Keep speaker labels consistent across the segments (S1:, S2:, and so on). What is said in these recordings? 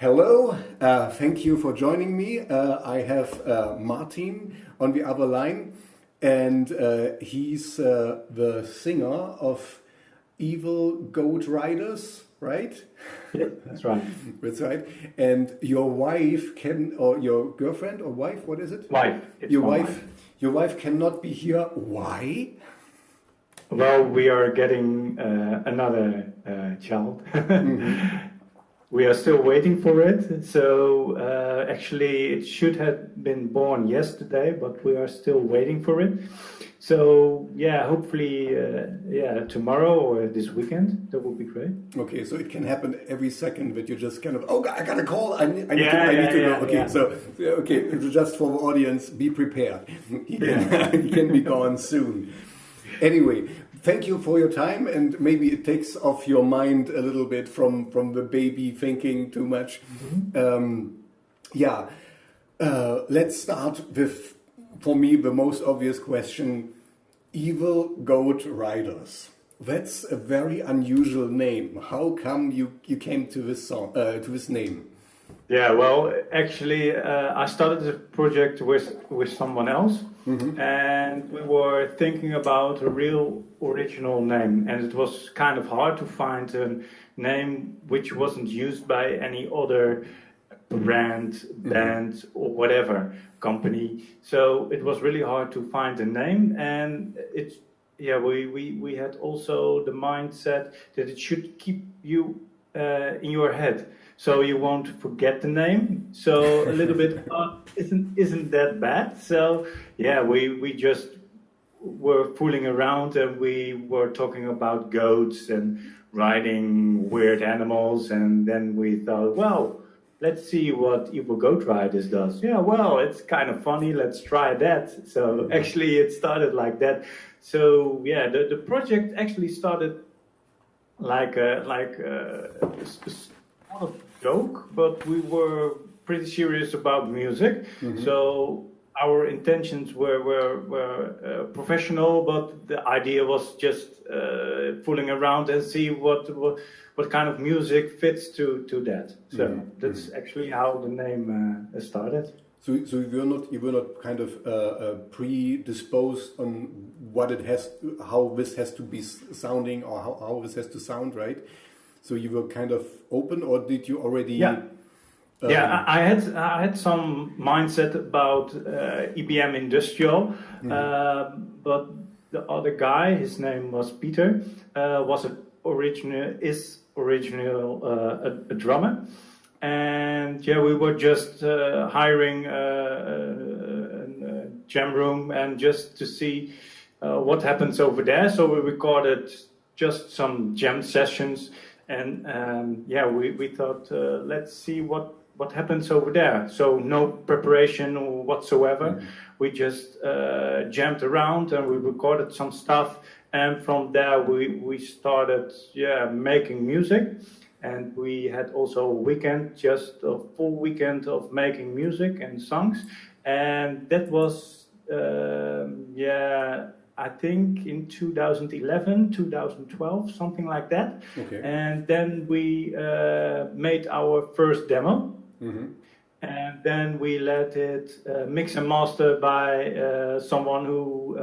S1: Hello, thank you for joining me. I have Martin on the other line, and he's the singer of Evil Goat Riders, right?
S2: Yeah, that's right.
S1: That's right. And your wife or your girlfriend or wife, what is it?
S2: Wife.
S1: Your wife cannot be here. Why?
S2: Well, we are getting another child.
S1: Mm-hmm.
S2: We are still waiting for it. So actually, it should have been born yesterday, but we are still waiting for it. So yeah, hopefully, tomorrow or this weekend, that would be great.
S1: Okay, so it can happen every second that you just kind of, I got a call. I need to know. Okay,
S2: yeah.
S1: so just for the audience, be prepared. He can be gone soon. Anyway, thank you for your time, and maybe it takes off your mind a little bit from the baby thinking too much. Mm-hmm. Let's start with, for me, the most obvious question: Evil Goat Riders. That's a very unusual name. How come you came to this name?
S2: Yeah, well, actually, I started the project with someone else, mm-hmm. and we were thinking about a real original name, and it was kind of hard to find a name which wasn't used by any other brand, mm-hmm. band, or whatever company. So it was really hard to find a name, and we had also the mindset that it should keep you in your head. So you won't forget the name. So a little bit isn't that bad. So yeah, we just were fooling around, and we were talking about goats and riding weird animals, and then we thought, well, let's see what Evil Goat Riders does. Yeah, well, it's kind of funny. Let's try that. So actually, it started like that. So yeah, the project actually started like a sort of joke, but we were pretty serious about music. Mm-hmm. So our intentions were professional, but the idea was just fooling around and see what kind of music fits to that. So mm-hmm. that's actually how the name started.
S1: So you were not kind of predisposed on how this has to be sounding, or how this has to sound, right? So you were kind of open, or did you already?
S2: Yeah. I had some mindset about EBM industrial, mm-hmm. But the other guy, his name was Peter, was original a drummer, and we were just hiring a jam room and just to see what happens over there. So we recorded just some jam sessions. And we thought, let's see what happens over there. So no preparation whatsoever. Mm-hmm. We just jammed around and we recorded some stuff. And from there we started making music. And we had also a full weekend of making music and songs. And that was I think in 2011, 2012, something like that. Okay. And then we made our first demo. Mm-hmm. And then we let it mix and master by someone who,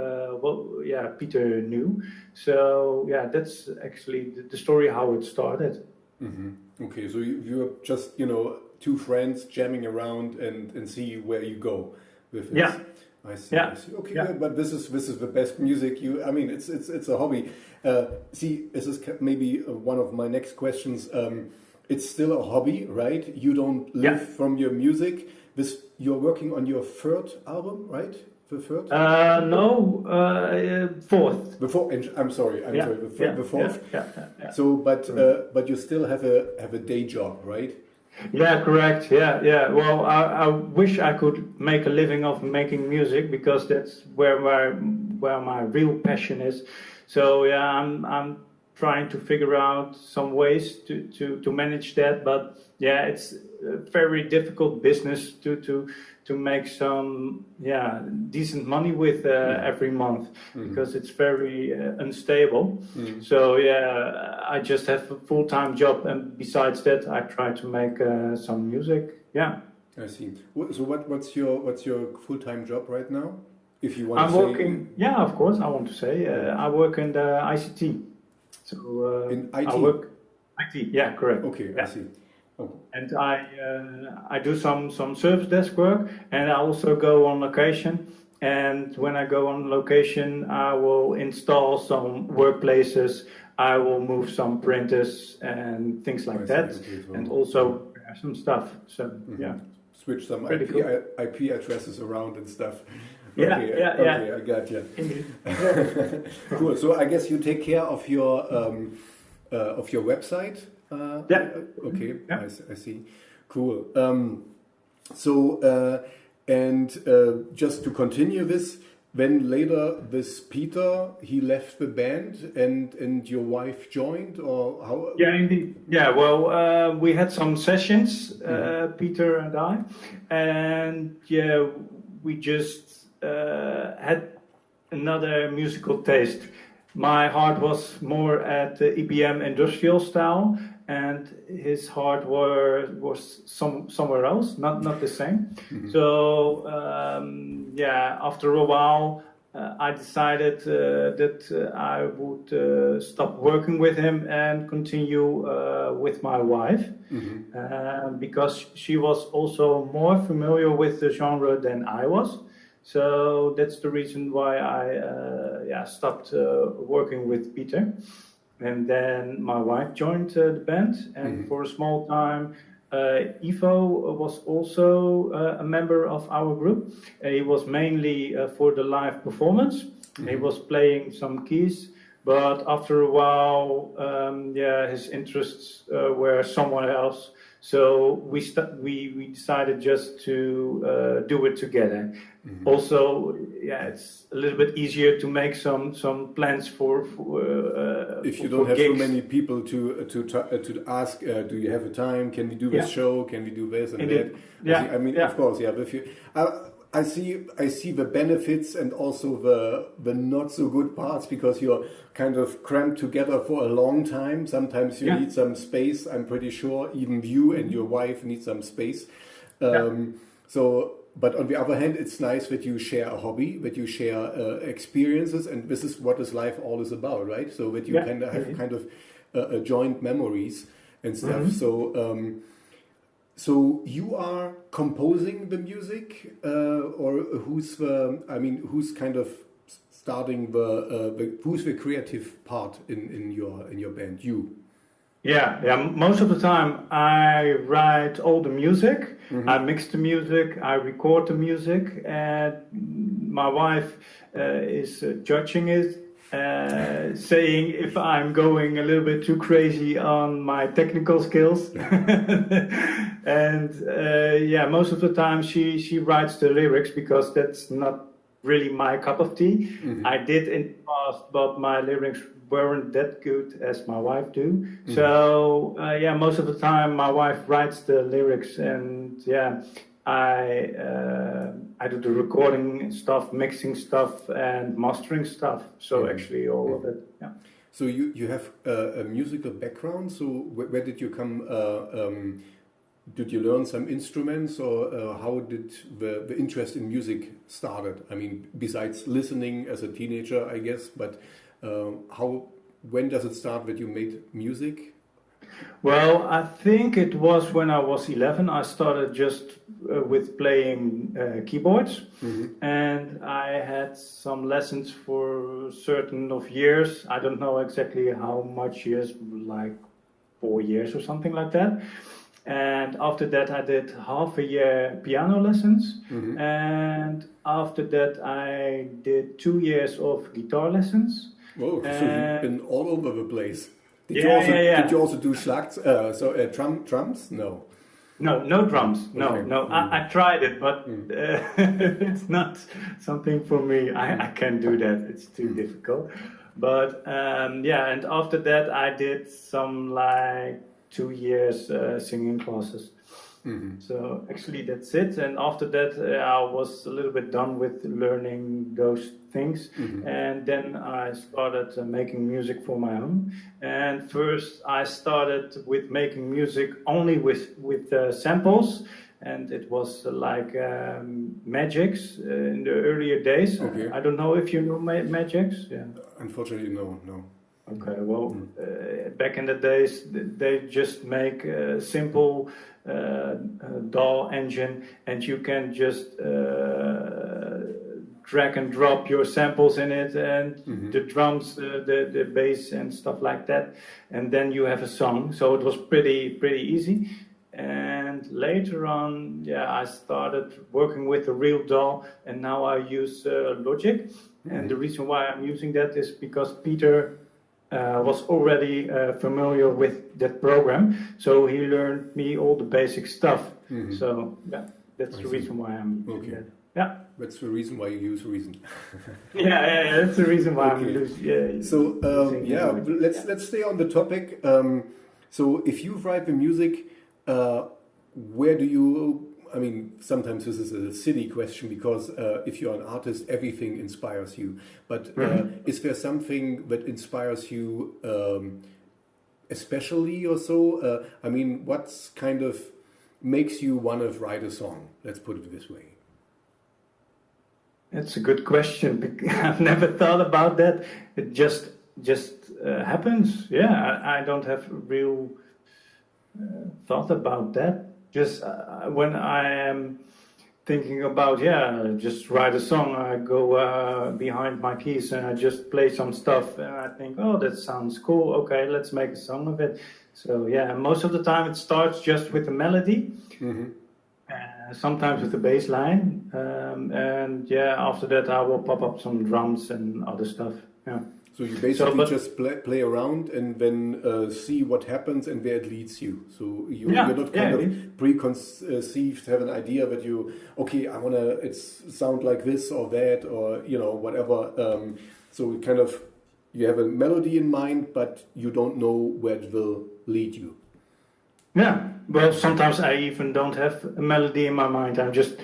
S2: Peter knew. So, that's actually the story how it started.
S1: Mm-hmm. Okay, so you were just, two friends jamming around and see where you go with it.
S2: Yeah.
S1: I see. Okay, but this is the best music. It's a hobby. This is maybe one of my next questions. It's still a hobby, right? You don't live from your music. You're working on your third album, right? The third?
S2: Fourth.
S1: The fourth. I'm sorry. The fourth. Yeah. So, but you still have a day job, right?
S2: Yeah, correct. Yeah. Well, I wish I could make a living of making music, because that's where my real passion is. So I'm trying to figure out some ways to manage that. But it's a very difficult business to to make some decent money with every month, because it's very unstable. So I just have a full-time job, and besides that I try to make some music.
S1: I see. So what's your full-time job right now? If you want
S2: I'm
S1: to say
S2: working. Yeah, of course. I want to say I work in the ICT. So
S1: in IT.
S2: I work IT. Yeah, correct.
S1: Okay, I see. Oh.
S2: And I do some service desk work, and I also go on location. And when I go on location, I will install some workplaces. I will move some printers and things like that, and also some stuff. So
S1: switch some IP addresses around and stuff.
S2: Okay,
S1: I got you. Cool. So I guess you take care of your website. Okay. Yeah. I see. Cool. Just to continue this, when later this Peter, he left the band and your wife joined, or how?
S2: Yeah, indeed. Yeah, well, we had some sessions, Peter and I, and we just had another musical taste. My heart was more at the EBM industrial style, and his heart was somewhere else, not the same. So after a while, I decided that I would stop working with him and continue with my wife, because she was also more familiar with the genre than I was. So that's the reason why I stopped working with Peter. And then my wife joined the band, and for a small time, Ivo was also a member of our group. He was mainly for the live performance. He was playing some keys, but after a while, his interests were somewhere else. So we decided just to do it together. Also, it's a little bit easier to make some plans for
S1: if you don't have
S2: gigs.
S1: so many people to ask, do you have a time? Can we do this show? Can we do this and
S2: Indeed.
S1: that? I mean, of course, If you, I see the benefits and also the not so good parts, because you're kind of cramped together for a long time. Sometimes you need some space. I'm pretty sure even you and your wife need some space. But on the other hand, it's nice that you share a hobby, that you share experiences, and this is what is life all is about, right? So that you can have kind of joint memories and stuff. So you are composing the music, or who's kind of starting who's the creative part in your band? You.
S2: Yeah. Most of the time, I write all the music. I mix the music. I record the music, and my wife is judging it, saying if I'm going a little bit too crazy on my technical skills. And most of the time she writes the lyrics, because that's not really my cup of tea. I did in the past, but my lyrics weren't that good as my wife do. So most of the time my wife writes the lyrics, and I do the recording stuff, mixing stuff, and mastering stuff. So actually all of it. Yeah.
S1: So you have a musical background. So where did you come? Did you learn some instruments, or how did the interest in music started? I mean, besides listening as a teenager, I guess, but when does it start that you made music?
S2: Well, I think it was when I was 11. I started just with playing keyboards, and I had some lessons for certain of years. I don't know exactly how much years, like 4 years or something like that. And after that, I did half a year piano lessons, and after that, I did 2 years of guitar lessons.
S1: Whoa! So you've been all over the place. Did you also do drums? No.
S2: No drums. No,
S1: Okay.
S2: no. I tried it, but it's not something for me. I can't do that. It's too difficult. But and after that, I did some like 2 years singing classes. So actually that's it. And after that, I was a little bit done with learning those things. And then I started making music for my own. And first I started with making music only with samples. And it was like Magics in the earlier days.
S1: Okay.
S2: I don't know if you know Magics. Yeah.
S1: Unfortunately, no.
S2: Okay, well, back in the days, they just make a simple DAW engine, and you can just drag and drop your samples in it, and the drums, the bass, and stuff like that, and then you have a song. So it was pretty easy. And later on, I started working with a real DAW, and now I use Logic. And the reason why I'm using that is because Peter was already familiar with that program, so he learned me all the basic stuff. So that's the reason why I'm using that. Yeah,
S1: that's the reason why you use Reason.
S2: yeah, that's the reason why I'm using.
S1: So let's stay on the topic. So if you write the music, where do you? I mean, sometimes this is a silly question because if you're an artist, everything inspires you. But is there something that inspires you especially or so? I mean, what's kind of makes you want to write a song? Let's put it this way.
S2: That's a good question. I've never thought about that. It just happens. Yeah, I don't have real thought about that. Just when I am thinking about, just write a song, I go behind my keys and I just play some stuff and I think, oh, that sounds cool. Okay, let's make a song of it. So most of the time it starts just with a melody, sometimes with the bass line, and after that I will pop up some drums and other stuff. Yeah.
S1: So you basically just play around and then see what happens and where it leads you. So you're not kind of preconceived, have an idea that I want to it sound like this or that or whatever. So kind of you have a melody in mind, but you don't know where it will lead you.
S2: Yeah. Well, sometimes I even don't have a melody in my mind. I'm just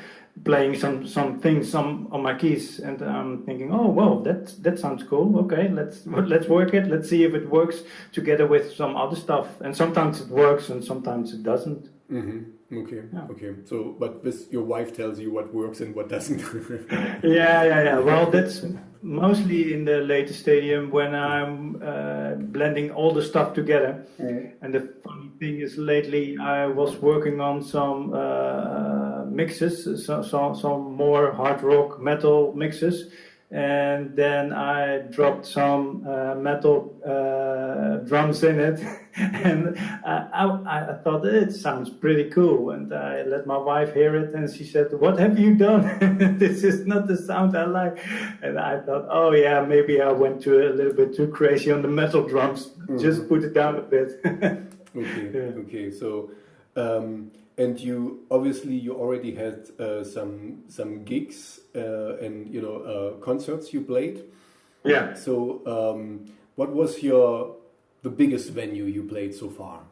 S2: playing some things on my keys, and I'm thinking, oh well, that sounds cool. Okay, let's work it. Let's see if it works together with some other stuff. And sometimes it works, and sometimes it doesn't.
S1: Okay. Okay. So, but your wife tells you what works and what doesn't.
S2: Yeah. Well, that's mostly in the later stadium when I'm blending all the stuff together. And the funny thing is, lately I was working on some mixes, some more hard rock metal mixes, and then I dropped some metal drums in it, and I thought it sounds pretty cool, and I let my wife hear it, and she said, "What have you done? This is not the sound I like." And I thought, oh yeah, maybe I went a little bit too crazy on the metal drums. Just put it down a bit.
S1: Okay. So. And you already had some gigs and concerts you played.
S2: Yeah.
S1: So what was the biggest venue you played so far?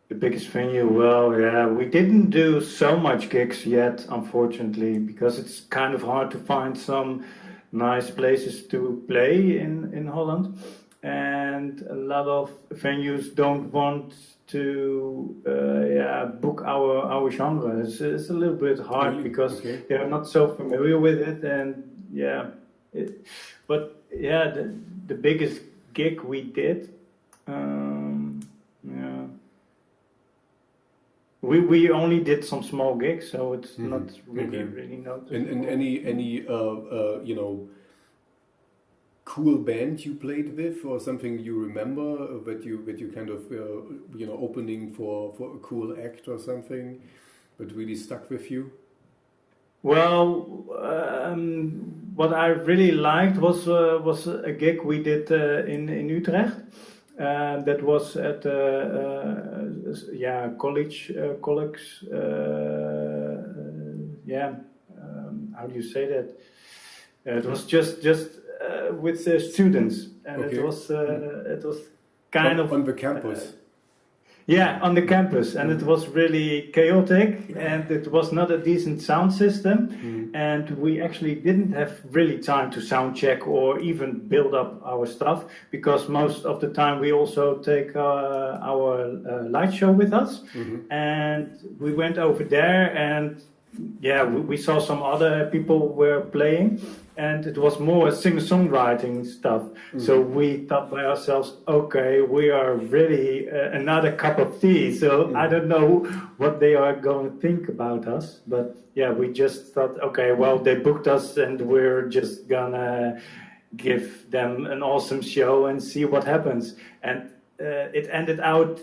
S2: The biggest venue? Well, we didn't do so much gigs yet, unfortunately, because it's kind of hard to find some nice places to play in Holland, and a lot of venues don't want to book our genre. It's a little bit hard because they're not so familiar with it, and the biggest gig we did, we only did some small gigs, so it's not really noticeable.
S1: And any cool band you played with, or something you remember that you kind of opening for a cool act or something that really stuck with you?
S2: Well, what I really liked was a gig we did in Utrecht. That was at college. How do you say that? It was just with the students, and it was kind of
S1: on the campus.
S2: Yeah, on the campus, and it was really chaotic, and it was not a decent sound system, and we actually didn't have really time to sound check or even build up our stuff, because most of the time we also take our light show with us, and we went over there, and yeah, we saw some other people were playing, and it was more singer-songwriting stuff. So we thought by ourselves, okay, we are really another cup of tea. So I don't know what they are going to think about us. But yeah, we just thought, okay, well, they booked us and we're just gonna give them an awesome show and see what happens. And it ended out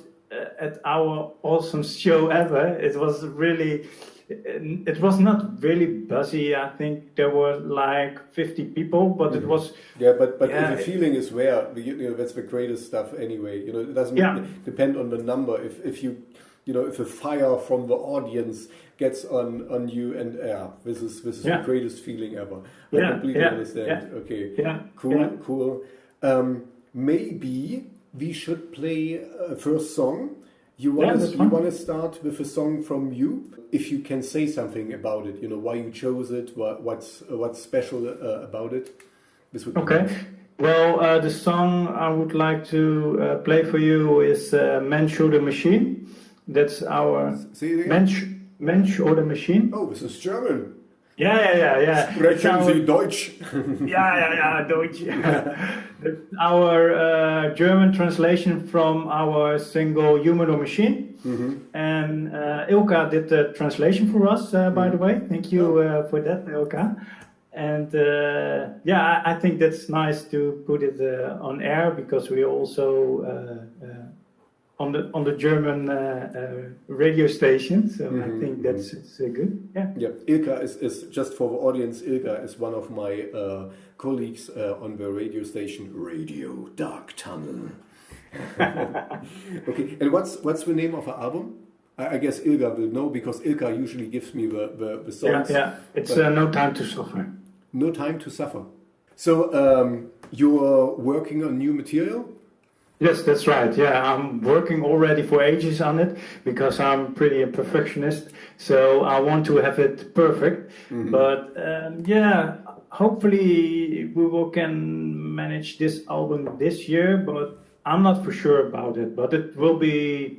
S2: at our awesome show ever. It was really... It was not really buzzy. I think there were like 50 people, but it was...
S1: Yeah, but the feeling is rare. That's the greatest stuff anyway. It doesn't depend on the number. If you if the fire from the audience gets on you, and this is the greatest feeling ever. I completely understand.
S2: Yeah.
S1: Okay.
S2: Yeah.
S1: Cool. Maybe we should play a first song. You want to start with a song from you? If you can say something about it, why you chose it, what's special about it. This would be
S2: okay. Nice. Well, the song I would like to play for you is "Mensch oder Machine." That's our Mensch oder Machine.
S1: Oh, this is German.
S2: Yeah.
S1: Sprechen Sie Deutsch?
S2: Yeah, Deutsch. Our German translation from our single "Human or Machine." And Ilka did the translation for us, by the way. Thank you for that, Ilka. And I think that's nice to put it on air, because we also on the German radio station. So I think that's good. Yeah.
S1: Ilka is just for the audience. Ilka is one of my colleagues on the radio station Radio Dark Tunnel. Okay, and what's the name of the album? I guess Ilka will know, because Ilka usually gives me the songs.
S2: Yeah. It's No Time to Suffer.
S1: No Time to Suffer. So you're working on new material?
S2: Yes, that's right. Yeah, I'm working already for ages on it, because I'm pretty a perfectionist. So I want to have it perfect. But hopefully we can manage this album this year, but I'm not for sure about it. But it will be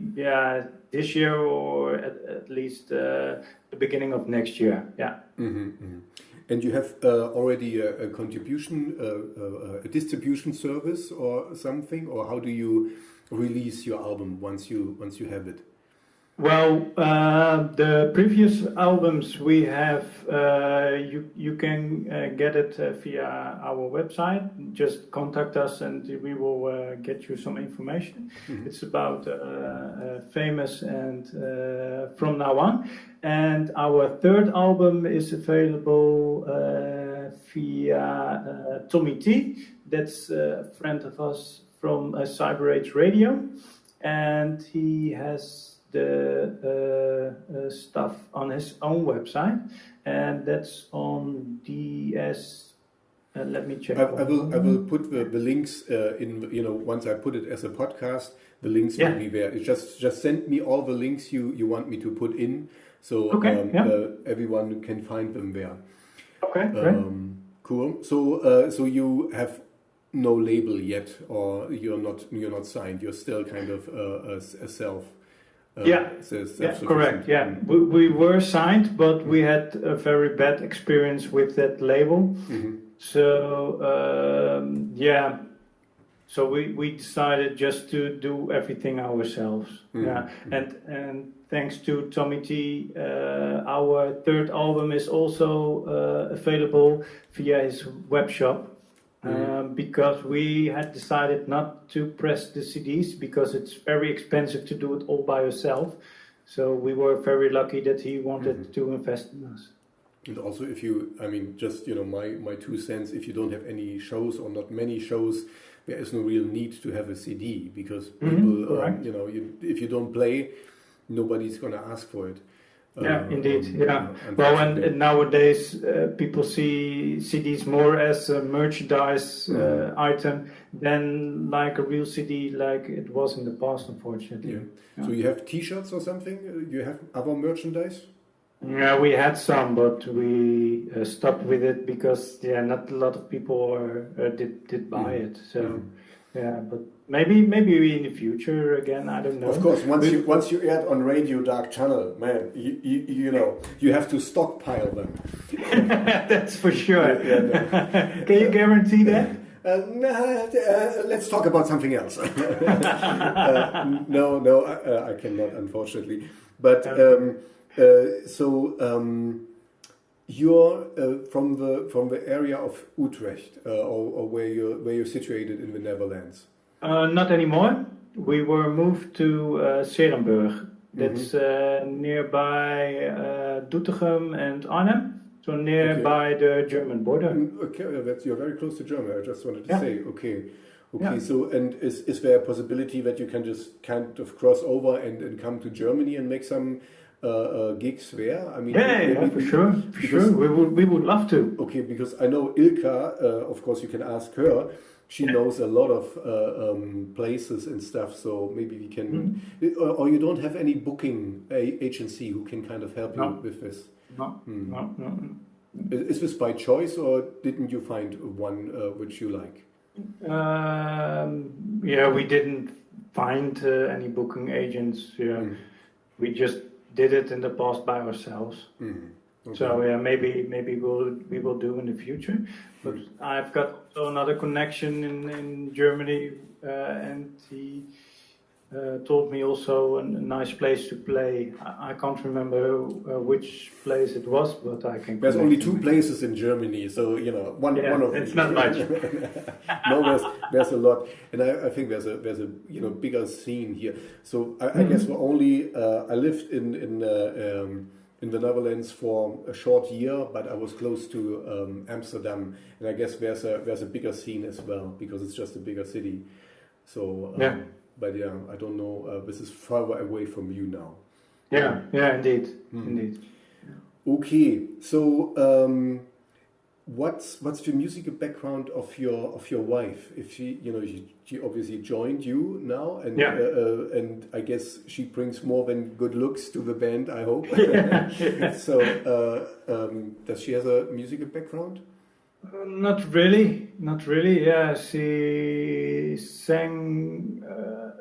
S2: this year, or at least the beginning of next year. Yeah.
S1: And you have already a contribution, a distribution service or something, or how do you release your album once you have it?
S2: Well, the previous albums we have, you can get it via our website. Just contact us and we will get you some information. It's about Famous and From Now On. And our third album is available via Tommy T. That's a friend of us from Shellshocked-Radio. And he has the stuff on his own website, and that's on DS. Let me check.
S1: I will put the links in. Once I put it as a podcast, the links will be there. It's just send me all the links you want me to put in, so everyone can find them there.
S2: Okay, great.
S1: Cool. So you have no label yet, or you're not signed. You're still kind of a self.
S2: Correct. Yeah, we were signed, but we had a very bad experience with that label. So so we decided just to do everything ourselves. And thanks to Tommy T, our third album is also available via his web shop. Because we had decided not to press the CDs, because it's very expensive to do it all by yourself. So we were very lucky that he wanted to invest in us.
S1: And also, just my 2 cents, if you don't have any shows or not many shows, there is no real need to have a CD, because people, if you don't play, nobody's going to ask for it.
S2: Yeah, indeed. Yeah. Well, and nowadays people see CDs more as a merchandise item than like a real CD, like it was in the past, unfortunately.
S1: Yeah. So you have T-shirts or something? You have other merchandise?
S2: Yeah, we had some, but we stopped with it because not a lot of people did buy it. So but maybe in the future again. I don't know.
S1: Of course, once you aired on Radio Dark Channel, man, you know you have to stockpile them.
S2: That's for sure. Can you guarantee that?
S1: Let's talk about something else. No, I cannot, unfortunately. But you're from the area of Utrecht, or where you're situated in the Netherlands.
S2: Not anymore. We were moved to Serenburg. That's nearby Doetinchem and Arnhem. So nearby the German border.
S1: Okay, you're very close to Germany. I just wanted to say, okay. Yeah. So, and is there a possibility that you can just kind of cross over and come to Germany and make some gigs there? I mean,
S2: for sure. We would love to.
S1: Okay, because I know Ilka. Of course, you can ask her. She knows a lot of places and stuff. So maybe we can. Or you don't have any booking agency who can kind of help you with this.
S2: No.
S1: Is this by choice, or didn't you find one which you like?
S2: We didn't find any booking agents. We just did it in the past by ourselves. Okay. So maybe we will do in the future. But I've got also another connection in Germany, and he told me also a nice place to play. I can't remember which place it was, but I can.
S1: There's only 2 places in Germany, so one of
S2: it's not much.
S1: No, there's a lot, and I think there's a bigger scene here. So I guess we're only I lived in the Netherlands for a short year, but I was close to Amsterdam, and I guess there's a bigger scene as well because it's just a bigger city. So But I don't know. This is far away from you now.
S2: Indeed, indeed.
S1: Okay, so what's the musical background of your wife? If she obviously joined you now, and I guess she brings more than good looks to the band. I hope. So, does she have a musical background?
S2: Not really. Yeah, she sang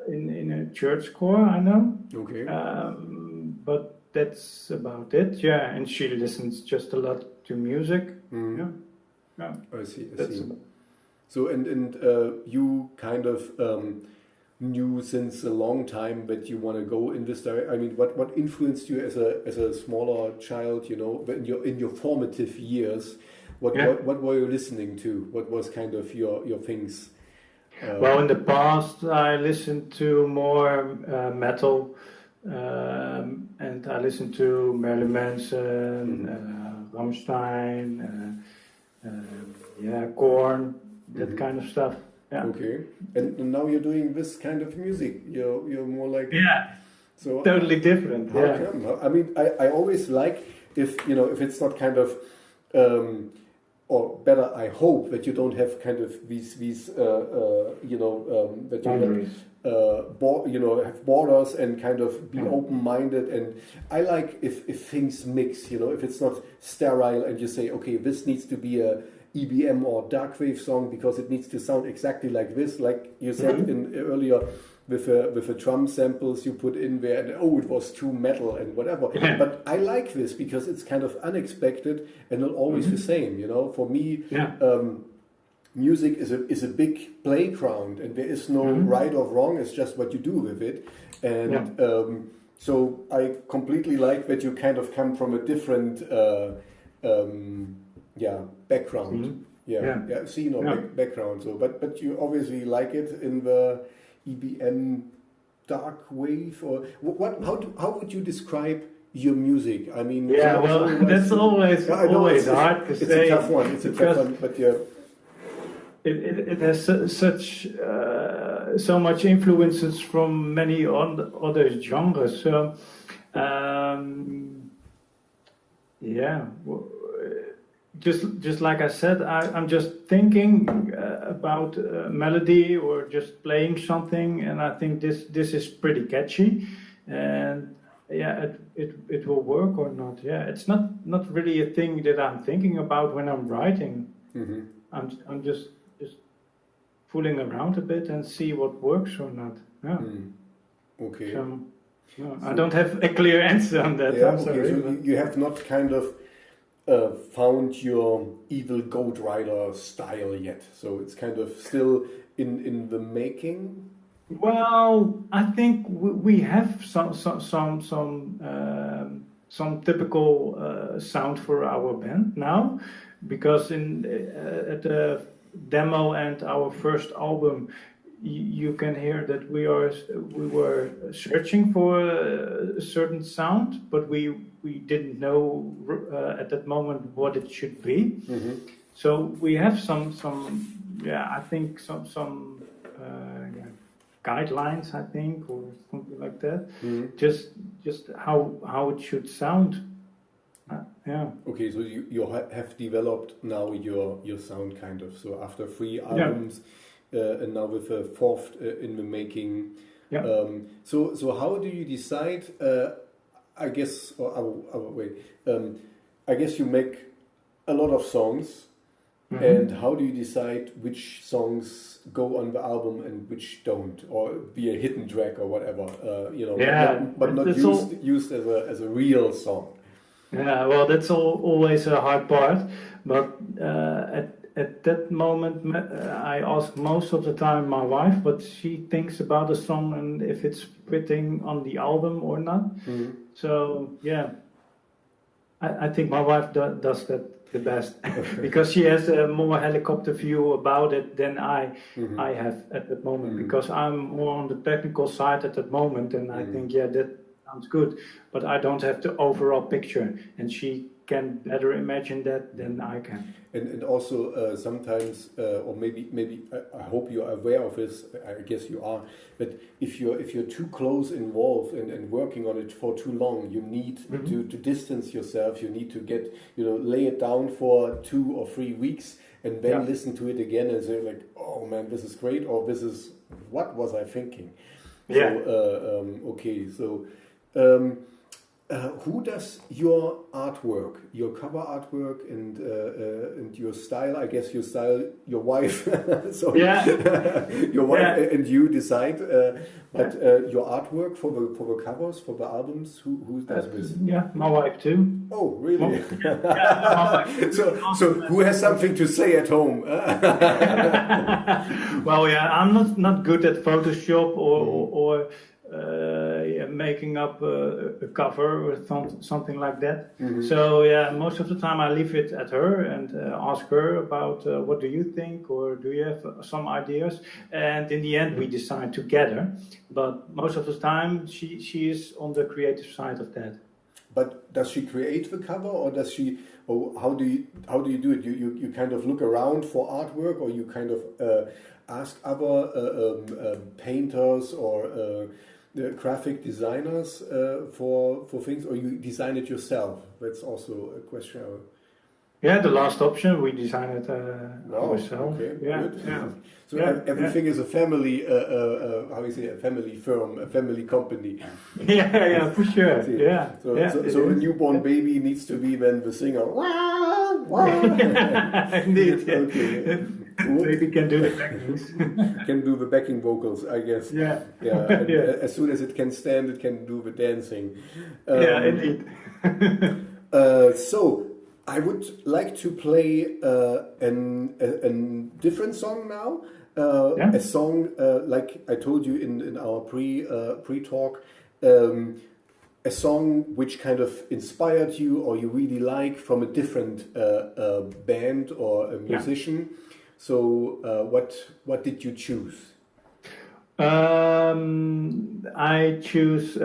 S2: in a church choir, I know. Okay. But that's about it. Yeah, and she listens just a lot to music. Yeah.
S1: I see. So and you kind of knew since a long time that you want to go in this direction. I mean, what influenced you as a smaller child? In your formative years. What were you listening to? What was kind of your things?
S2: Well, in the past, I listened to more metal, and I listened to Marilyn Manson, Rammstein, Korn, that kind of stuff. Yeah.
S1: Okay, and now you're doing this kind of music. You're more like
S2: so totally different.
S1: How come? I mean, I always like if it's not kind of. Or better, I hope that you don't have kind of these that you have borders and kind of be open-minded. And I like if things mix, if it's not sterile and you say, okay, this needs to be a EBM or dark wave song because it needs to sound exactly like this, like you said earlier. With the drum samples you put in there, and it was too metal and whatever. But I like this because it's kind of unexpected and not always the same. For me, music is a big playground, and there is no right or wrong. It's just what you do with it. And so I completely like that you kind of come from a different background. Background. So, but you obviously like it in the EBM dark wave, or what? How would you describe your music? I mean,
S2: that's always hard to say.
S1: It's a tough one. But
S2: it has so much influences from many other genres. So Yeah. Just like I said, I'm just thinking about a melody or just playing something, and I think this is pretty catchy, and yeah, it will work or not. Yeah, it's not really a thing that I'm thinking about when I'm writing.
S1: Mm-hmm.
S2: I'm just fooling around a bit and see what works or not. Yeah.
S1: Okay.
S2: So, no, I don't have a clear answer on that.
S1: Yeah,
S2: I'm sorry.
S1: so you have not kind of found your evil Goat Rider style yet. So it's kind of still in the making.
S2: Well, I think we have some typical sound for our band now, because at the demo and our first album, you can hear that we were searching for a certain sound, but we didn't know at that moment what it should be.
S1: Mm-hmm.
S2: So we have some I think some guidelines, I think, or something like that.
S1: Mm-hmm.
S2: Just how it should sound. Yeah.
S1: Okay, so you have developed now your sound kind of. So after 3 albums. And now with a 4th in the making.
S2: Yeah.
S1: So how do you decide? I guess, I guess you make a lot of songs, mm-hmm. and how do you decide which songs go on the album and which don't, or be a hidden track or whatever?
S2: Yeah,
S1: but not used as a real song.
S2: Yeah, well, that's always a hard part, but at that moment, I ask most of the time my wife what she thinks about the song and if it's fitting on the album or not. Mm-hmm. So, yeah, I think my wife does that the best because she has a more helicopter view about it than I have at that moment, mm-hmm. because I'm more on the technical side at that moment, and I think, yeah, that sounds good, but I don't have the overall picture, and she can better imagine that than I can.
S1: And also sometimes, or maybe I hope you're aware of this. I guess you are. But if you're too close involved and working on it for too long, you need mm-hmm. to distance yourself. You need to get lay it down for 2 or 3 weeks and then listen to it again and say like, oh man, this is great, or this is what was I thinking?
S2: Yeah.
S1: So, okay, so. Who does your artwork, your cover artwork, and your style? I guess your wife. So your wife and you decide. But your artwork for the covers for the albums, who does this?
S2: Yeah, my wife too.
S1: Oh, really?
S2: My wife.
S1: So who has something to say at home?
S2: Well, yeah, I'm not good at Photoshop or making up a cover or something like that. Mm-hmm. So yeah, most of the time I leave it at her and ask her about what do you think, or do you have some ideas, and in the end we decide together, but most of the time she is on the creative side of that.
S1: But does she create the cover, or does she, or how do you do it? You kind of look around for artwork, or you kind of ask other painters or graphic designers for things, or you design it yourself? That's also a question.
S2: Yeah, the last option, we design it ourselves.
S1: Okay,
S2: yeah,
S1: good.
S2: Yeah.
S1: So everything is a family, how you say, a family firm, a family company.
S2: Yeah, for sure.
S1: So a newborn baby needs to be then the singer.
S2: Indeed.
S1: Okay.
S2: Baby can do the backings.
S1: Can do the backing vocals, I guess.
S2: Yeah.
S1: And as soon as it can stand, it can do the dancing.
S2: Indeed.
S1: So I would like to play a different song now. A song like I told you in our pre-talk. A song which kind of inspired you, or you really like, from a different band or a musician. Yeah. So what did you choose?
S2: I choose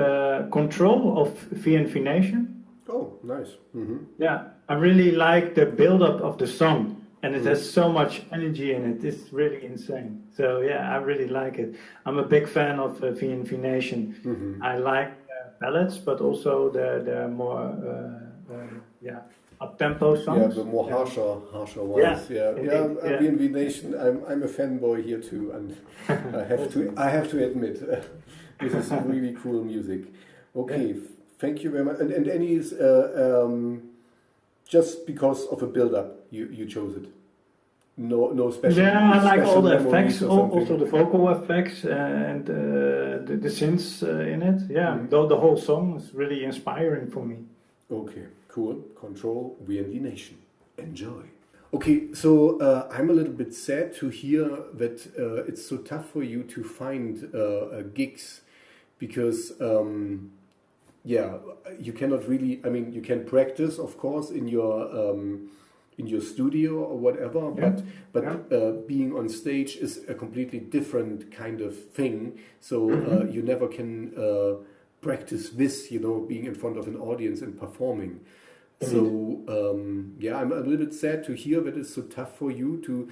S2: Control of VNV Nation.
S1: Oh, nice. Mm-hmm.
S2: Yeah, I really like the build-up of the song, and it has so much energy in it. It's really insane. So yeah, I really like it. I'm a big fan of VNV Nation. Mm-hmm. I like ballads, but also the more up-tempo songs.
S1: Yeah, the more harsher ones.
S2: Indeed,
S1: V Nation. I'm a fanboy here too, and I have to admit, this is really cool music. Okay, thank you very much. And any is just because of a build-up, you chose it. No special.
S2: Yeah, I like all the
S1: memories
S2: effects,
S1: or something?
S2: also the vocal effects and the synths in it. Yeah, though the whole song is really inspiring for me.
S1: Okay, cool. Control V Nation. Enjoy. Okay, so I'm a little bit sad to hear that it's so tough for you to find gigs because, you cannot really. I mean, you can practice, of course, in your studio or whatever, but being on stage is a completely different kind of thing. So you never can practice this, being in front of an audience and performing. So I'm a little bit sad to hear that it's so tough for you to.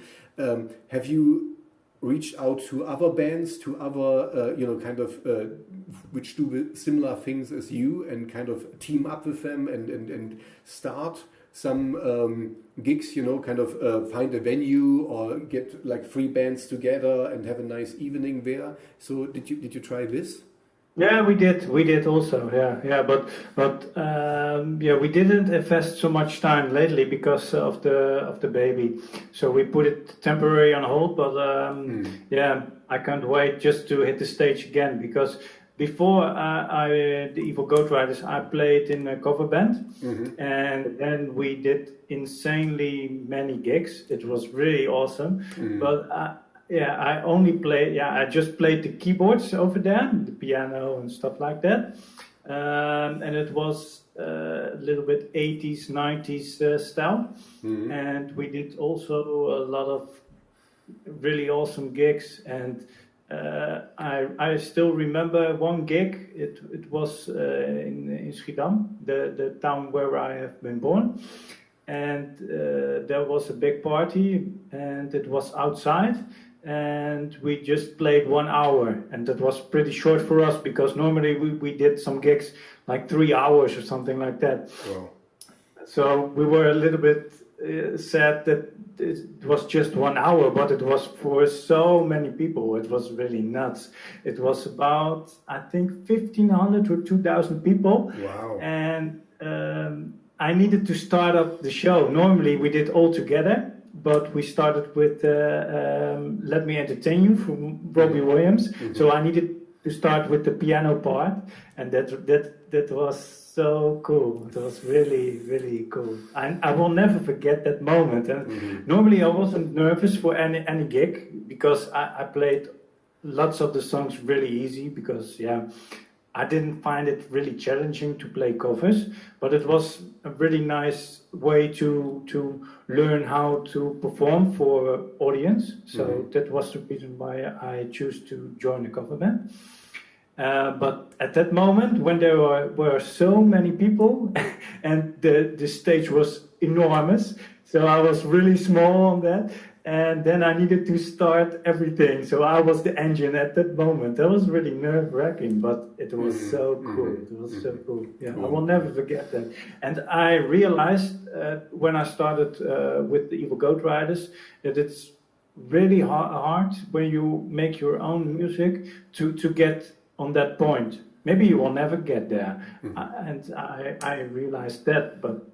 S1: Have you reached out to other bands, to other which do similar things as you, and kind of team up with them and start some gigs, find a venue or get like 3 bands together and have a nice evening there. So did you try this?
S2: Yeah, we did also. But we didn't invest so much time lately because of the baby. So we put it temporarily on hold. But I can't wait just to hit the stage again because. Before the Evil Goat Riders, I played in a cover band, and then we did insanely many gigs. It was really awesome. But I only played. I just played the keyboards over there, the piano and stuff like that, and it was a little bit 80s, 90s style. And we did also a lot of really awesome gigs and. I still remember one gig. It was in Schiedam, the town where I have been born, and there was a big party, and it was outside, and we just played 1 hour, and that was pretty short for us because normally we did some gigs like 3 hours or something like that.
S1: Wow.
S2: So we were a little bit sad that it was just 1 hour, but it was for so many people. It was really nuts. It was about, I think, 1,500 or 2,000 people.
S1: Wow.
S2: And I needed to start up the show. Normally we did all together, but we started with Let Me Entertain You from Robbie Williams. So I needed to start with the piano part, and that was so cool. It was really, really cool. I will never forget that moment. And normally I wasn't nervous for any gig because I played lots of the songs really easy because I didn't find it really challenging to play covers, but it was a really nice way to learn how to perform for audience. So that was the reason why I chose to join the cover band. But at that moment, when there were so many people and the stage was enormous, so I was really small on that, and then I needed to start everything. So I was the engine at that moment. That was really nerve-wracking, but it was so cool. It was so cool. Yeah, I will never forget that. And I realized when I started with the Evil Goat Riders that it's really hard when you make your own music to get on that point. Maybe you will never get there. And I realized that, but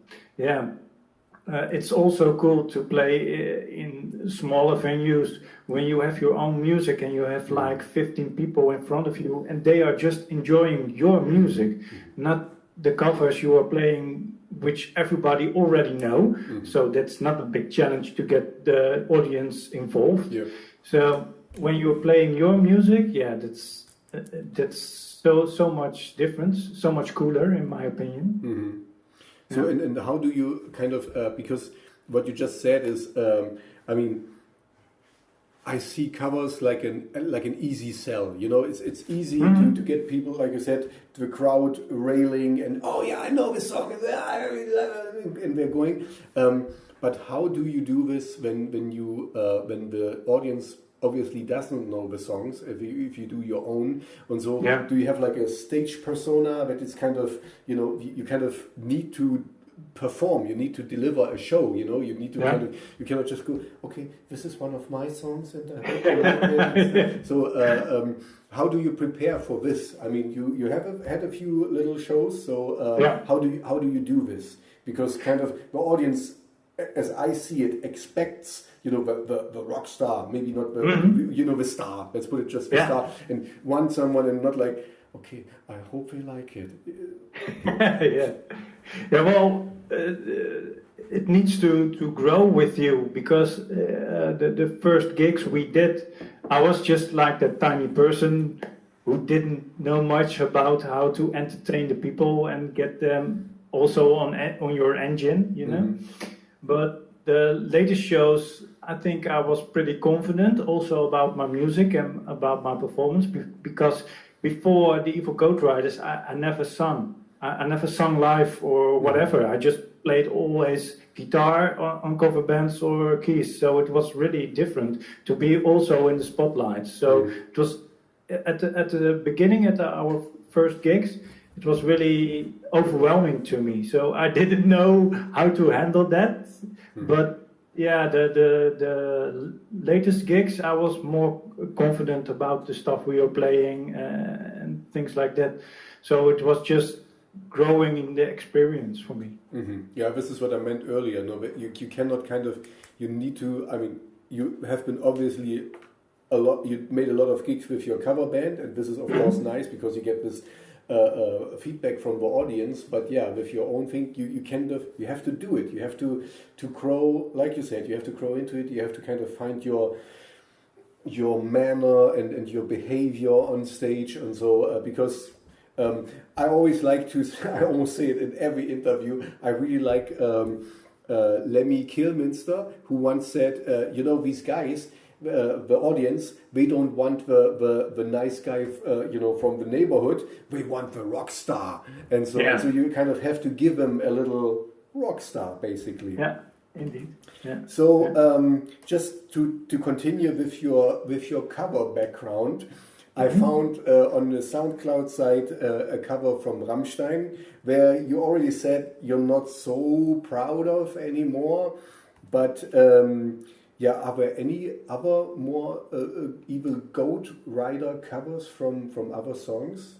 S2: it's also cool to play in smaller venues when you have your own music and you have like 15 people in front of you and they are just enjoying your music, not the covers you are playing, which everybody already know. So that's not a big challenge to get the audience involved. So when you're playing your music, that's so much different, so much cooler in my opinion.
S1: So and how do you kind of because what you just said is I mean I see covers like an easy sell, it's easy to get people, like you said, the crowd railing and I know this song and they're going but how do you do this when the audience obviously doesn't know the songs if you do your own, and so do you have like a stage persona that is kind of you kind of need to perform. You need to deliver a show. You need to kind of. You cannot just go. Okay, this is one of my songs, and I hope you like it. So, how do you prepare for this? I mean, you have had a few little shows. So, how do you do this? Because kind of the audience, as I see it, expects the rock star, maybe not the the star. Let's put it just the star, and want someone, and not like, okay, I hope they like it.
S2: Well, it needs to grow with you, because the first gigs we did, I was just like that tiny person who didn't know much about how to entertain the people and get them also on your engine, But the latest shows, I think I was pretty confident also about my music and about my performance, because before the Evil Goat Riders, I never sung. I never sung live or whatever. I just played always guitar on cover bands or keys. So it was really different to be also in the spotlight. So it was at the beginning, at our first gigs, it was really overwhelming to me. So I didn't know how to handle that. But yeah, the latest gigs, I was more confident about the stuff we were playing and things like that. So it was just growing in the experience for me.
S1: Yeah, this is what I meant earlier. No, you cannot you need to. I mean, you have been obviously you made a lot of gigs with your cover band, and this is of course nice because you get this feedback from the audience. But yeah, with your own thing, you have to do it. You have to grow, like you said. You have to grow into it. You have to kind of find your manner and your behavior on stage, and so because. I always like to. I almost say it in every interview. I really like Lemmy Kilminster, who once said, these guys, the audience, they don't want the nice guy, from the neighborhood. They want the rock star, and so you kind of have to give them a little rock star, basically.
S2: Yeah, indeed. Yeah.
S1: So just to continue with your cover background. I found on the SoundCloud site a cover from Rammstein where you already said you're not so proud of anymore, but are there any other more Evil Goat Rider covers from other songs?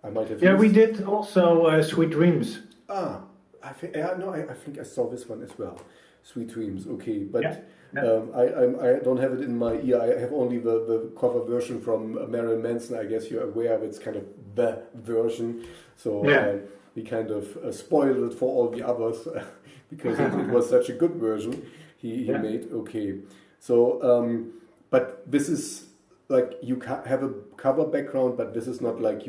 S1: I might have.
S2: Yeah, we did also Sweet Dreams.
S1: I think I saw this one as well. Sweet Dreams, okay, but. Yeah. I don't have it in my ear. I have only the cover version from Marilyn Manson. I guess you're aware of it's kind of the version. So we kind of spoiled it for all the others because it was such a good version he made. Okay. So, but this is like you have a cover background, but this is not like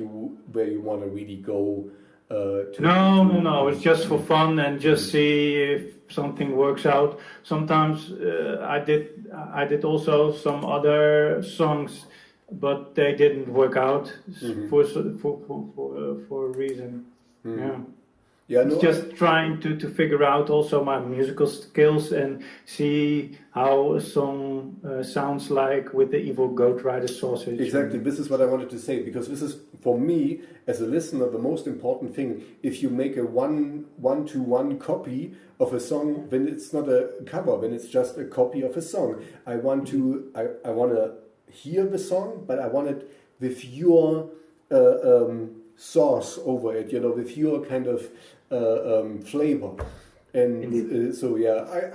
S1: where you want to really go.
S2: No. It's just for fun and just see if something works out. Sometimes I did also some other songs, but they didn't work out for a reason. It's just trying to figure out also my musical skills and see how a song sounds like with the Evil Goat Rider sausage.
S1: Exactly, this is what I wanted to say, because this is, for me, as a listener, the most important thing. If you make a one-to-one copy of a song, then it's not a cover, then it's just a copy of a song. I want to hear the song, but I want it with your sauce over it, with your kind of flavor. And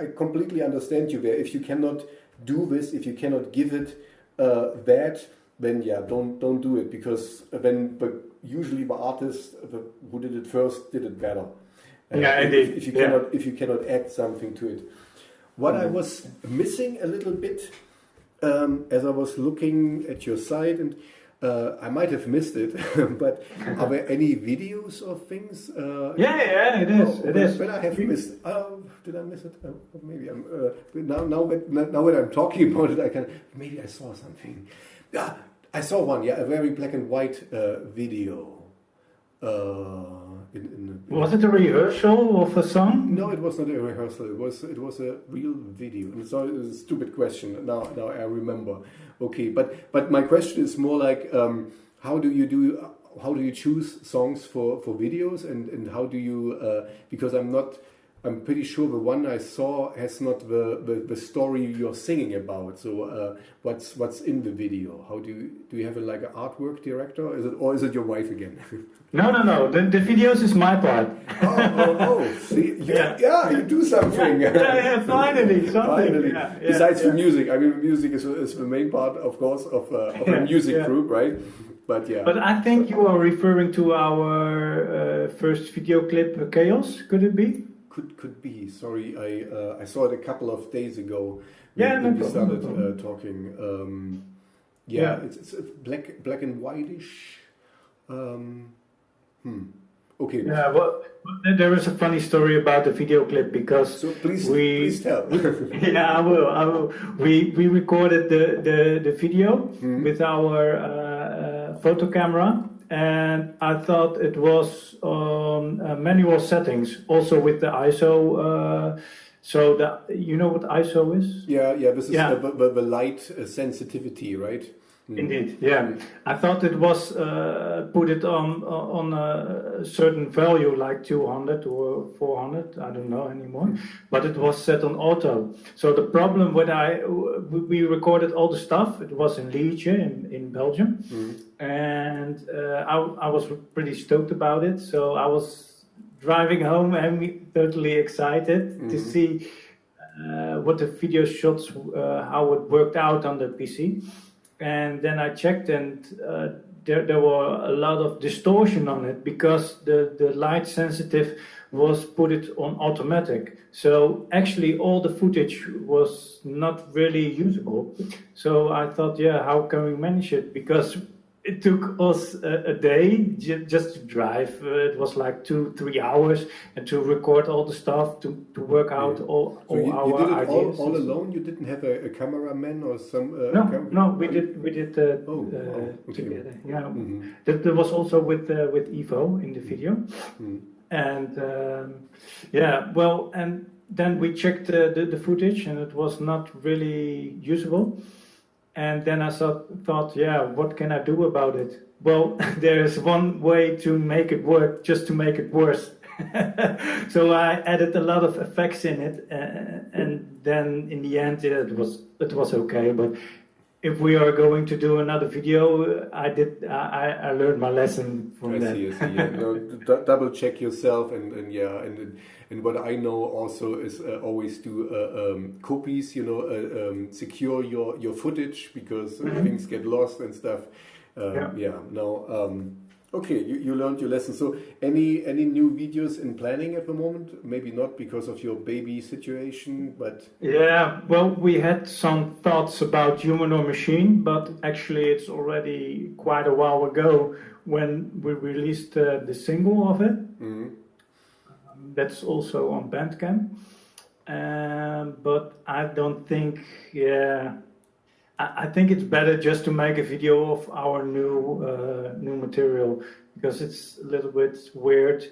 S1: I completely understand you there. If you cannot do this, if you cannot give it that, then don't do it, because then usually the artist who did it first did it better.
S2: Indeed.
S1: If you cannot add something to it. What I was missing a little bit as I was looking at your site, and I might have missed it, but are there any videos of things?
S2: It is.
S1: But I have missed. Did I miss it? Maybe I'm. Now when I'm talking about it, maybe I saw something. Yeah, I saw one. Yeah, a very black and white video.
S2: Was it a rehearsal of a song?
S1: No, it was not a rehearsal. It was a real video. And so it was a stupid question. Now I remember. Okay, but my question is more like, how do you choose songs for videos, and how do you? Because I'm not I'm pretty sure the one I saw has not the story you're singing about. So what's in the video? How do you have like an artwork director? Or is it your wife again?
S2: No. The videos is my part.
S1: Oh. See, you do something.
S2: Yeah. Finally. Yeah,
S1: Besides the music, I mean, the music is the main part, of course, of a music group, right? But yeah.
S2: But I think you are referring to our first video clip, Chaos. Could it be?
S1: Could be. Sorry, I saw it a couple of days ago.
S2: When
S1: we started talking. It's black and whitish. Okay.
S2: Yeah. Well, there is a funny story about the video clip because
S1: please tell.
S2: Yeah, I will. We recorded the video with our photo camera. And I thought it was on manual settings, also with the ISO. So you know what ISO is?
S1: Yeah. This is the light sensitivity, right?
S2: Indeed, yeah. I thought it was put it on a certain value, like 200 or 400. I don't know anymore. But it was set on auto. So the problem when we recorded all the stuff. It was in Liege in Belgium, and I was pretty stoked about it. So I was driving home and totally excited to see what the video shots, how it worked out on the PC. And then I checked, and there were a lot of distortion on it because the light sensitive was put it on automatic. So actually all the footage was not really usable. So I thought, how can we manage it? Because it took us a day just to drive. It was like 2-3 hours, and to record all the stuff, to work out all our
S1: did it
S2: ideas.
S1: all alone? You didn't have a cameraman or some?
S2: No, we did together. Yeah, that was also with Ivo in the video, and and then we checked the footage, and it was not really usable. And then I thought, what can I do about it? Well, there's one way to make it work, just to make it worse. So I added a lot of effects in it, and then in the end, it was okay. But if we are going to do another video, I learned my lesson from that.
S1: I see. Yeah. Double check yourself, and what I know also is always do copies. Secure your footage because things get lost and stuff. Okay, you learned your lesson. So any new videos in planning at the moment? Maybe not because of your baby situation, but...
S2: Yeah, well, we had some thoughts about human or machine, but actually it's already quite a while ago when we released the single of it. That's also on Bandcamp. But I don't think, I think it's better just to make a video of our new material, because it's a little bit weird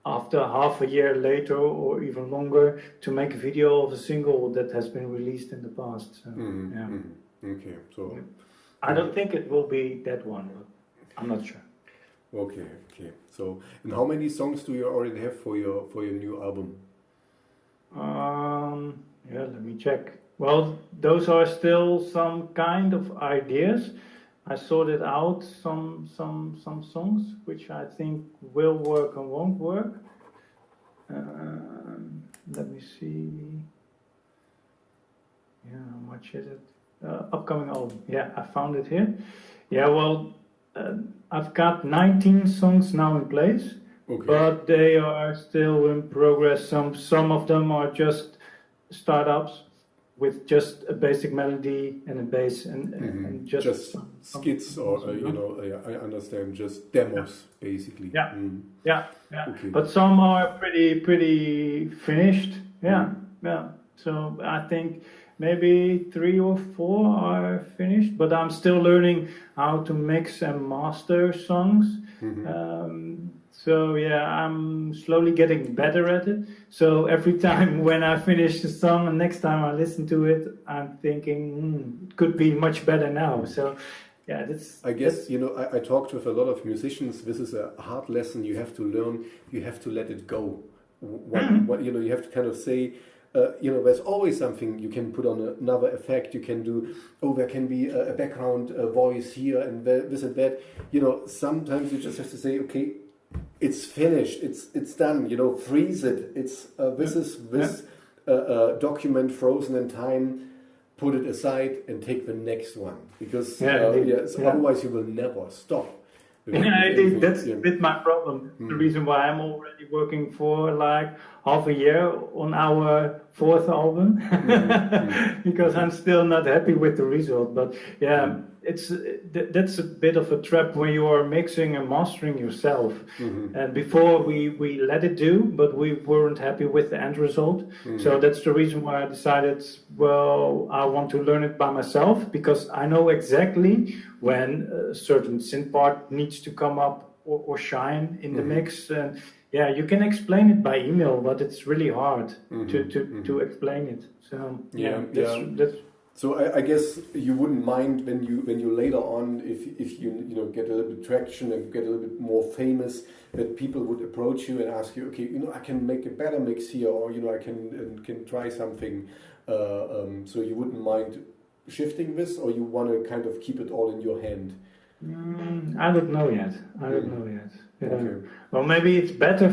S2: after half a year later or even longer to make a video of a single that has been released in the past. So,
S1: Okay, so
S2: I don't think it will be that one, but I'm not sure.
S1: Okay. So, and how many songs do you already have for your new album?
S2: Let me check. Well, those are still some kind of ideas. I sorted out some songs which I think will work and won't work. Let me see. Yeah, how much is it? Upcoming album. Yeah, I found it here. Yeah, well, I've got 19 songs now in place, but they are still in progress. Some of them are just startups with just a basic melody and a bass and just
S1: skits or I understand, just demos basically.
S2: Yeah. Okay. But some are pretty finished. Yeah. So I think maybe 3 or 4 are finished, but I'm still learning how to mix and master songs. So I'm slowly getting better at it. So every time when I finish the song and next time I listen to it, I'm thinking it could be much better now. So
S1: I guess I talked with a lot of musicians. This is a hard lesson you have to learn. You have to let it go. what you have to kind of say. There's always something you can put on another effect. You can do. There can be a background voice here and this and that. Sometimes you just have to say, okay, it's finished. It's done. Freeze it. It's this document frozen in time. Put it aside and take the next one, because otherwise you will never stop.
S2: Indeed, that's a bit my problem. The reason why I'm already working for like half a year on our 4th album, because I'm still not happy with the result. But that's a bit of a trap when you are mixing and mastering yourself. And before we let it do, but we weren't happy with the end result. So that's the reason why I decided, well, I want to learn it by myself, because I know exactly when a certain synth part needs to come up or shine in the mix. And you can explain it by email, but it's really hard to explain it. So that's
S1: So I guess you wouldn't mind when you later on, if you get a little bit traction and get a little bit more famous, that people would approach you and ask you, okay, I can make a better mix here, or I can try something. So you wouldn't mind shifting this, or you want to kind of keep it all in your hand?
S2: I don't know yet. Yeah. Okay. Well, maybe it's better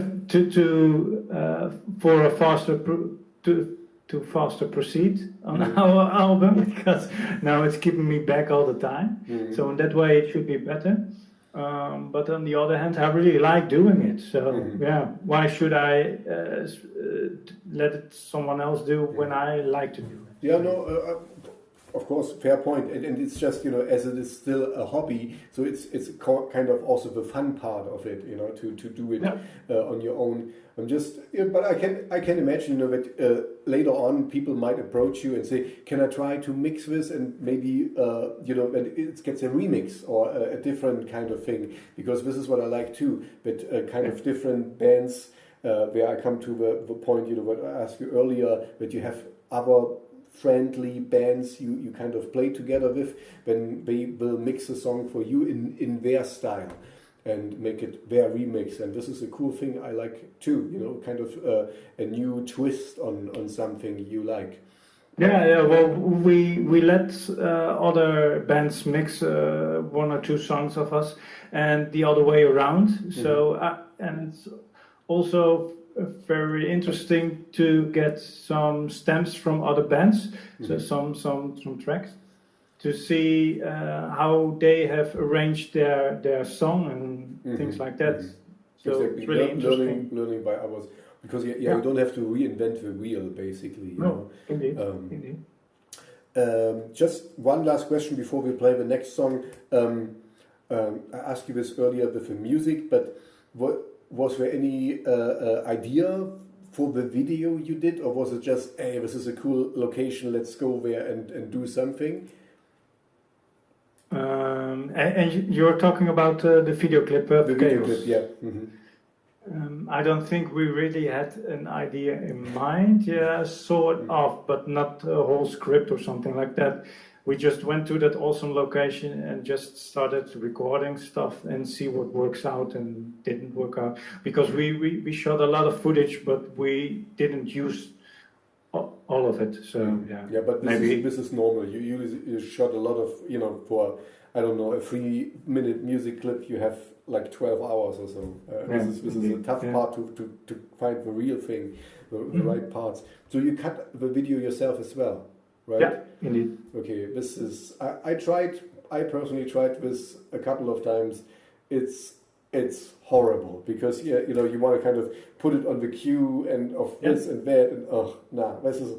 S2: for a faster to faster proceed on our album, because now it's keeping me back all the time. So in that way it should be better. But on the other hand, I really like doing it. So why should I let someone else do when I like to do it?
S1: Yeah, no. Of course, fair point, and it's just as it is still a hobby, so it's kind of also the fun part of it, to do it on your own. I'm just, but I can imagine that later on people might approach you and say, "Can I try to mix this?" And maybe and it gets a remix or a different kind of thing, because this is what I like too. But kind of different bands, where I come to the point, what I asked you earlier, that you have other friendly bands you kind of play together with, then they will mix a song for you in their style and make it their remix. And this is a cool thing I like too, kind of a new twist on something you like.
S2: Well, we let other bands mix 1 or 2 songs of us, and the other way around. So and it's also very interesting to get some stems from other bands, so some tracks, to see how they have arranged their song and things like that. So
S1: exactly.
S2: It's really interesting.
S1: Learning by others, because you don't have to reinvent the wheel, basically.
S2: Indeed.
S1: Just one last question before we play the next song. I asked you this earlier with the music, but was there any idea for the video you did, or was it just, hey, this is a cool location, let's go there and do something?
S2: And you're talking about the video clip of
S1: the video clip, yeah.
S2: I don't think we really had an idea in mind, sort of, but not a whole script or something like that. We just went to that awesome location and just started recording stuff and see what works out and didn't work out. Because we shot a lot of footage, but we didn't use all of it. So
S1: yeah, but this is normal. You shot a lot of, for, I don't know, a 3-minute music clip, you have like 12 hours or so. This is a tough part to find the real thing, the right parts. So you cut the video yourself as well, right?
S2: Yeah, indeed.
S1: Okay, this is, I personally tried this a couple of times. It's horrible, because you want to kind of put it on the cue and of this and that, and this is,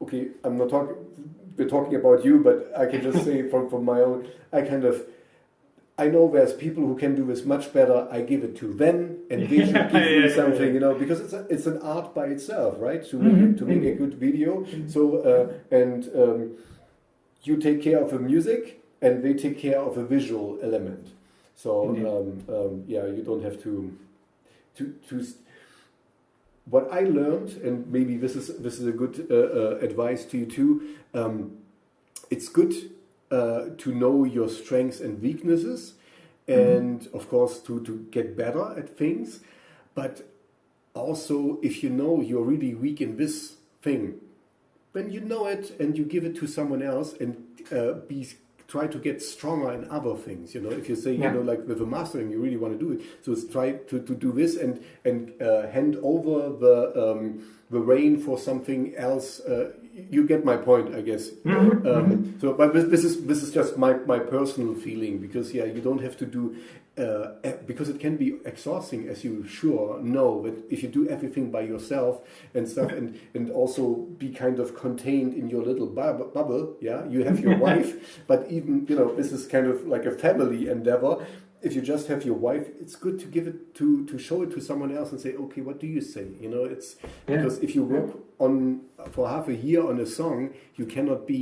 S1: okay, I'm not talking, we're talking about you, but I can just say from my own, I know there's people who can do this much better. I give it to them, and they should give you something, because it's an art by itself, right? To make a good video. So you take care of the music, and they take care of the visual element. So you don't have to. What I learned, and maybe this is a good advice to you too. It's good to know your strengths and weaknesses, and of course to get better at things. but also if you know you're really weak in this thing, when you know it and you give it to someone else and try to get stronger in other things. If you say, like with the mastering, you really want to do it. So it's try to do this and hand over the rein for something else. You get my point, I guess. So, but this is just my personal feeling, because you don't have to do because it can be exhausting, as you sure know, that if you do everything by yourself and stuff, and also be kind of contained in your little bubble. You have your wife, but even this is kind of like a family endeavor. If you just have your wife, it's good to give it to show it to someone else and say, okay, what do you say? It's because if you work for half a year on a song, you cannot be,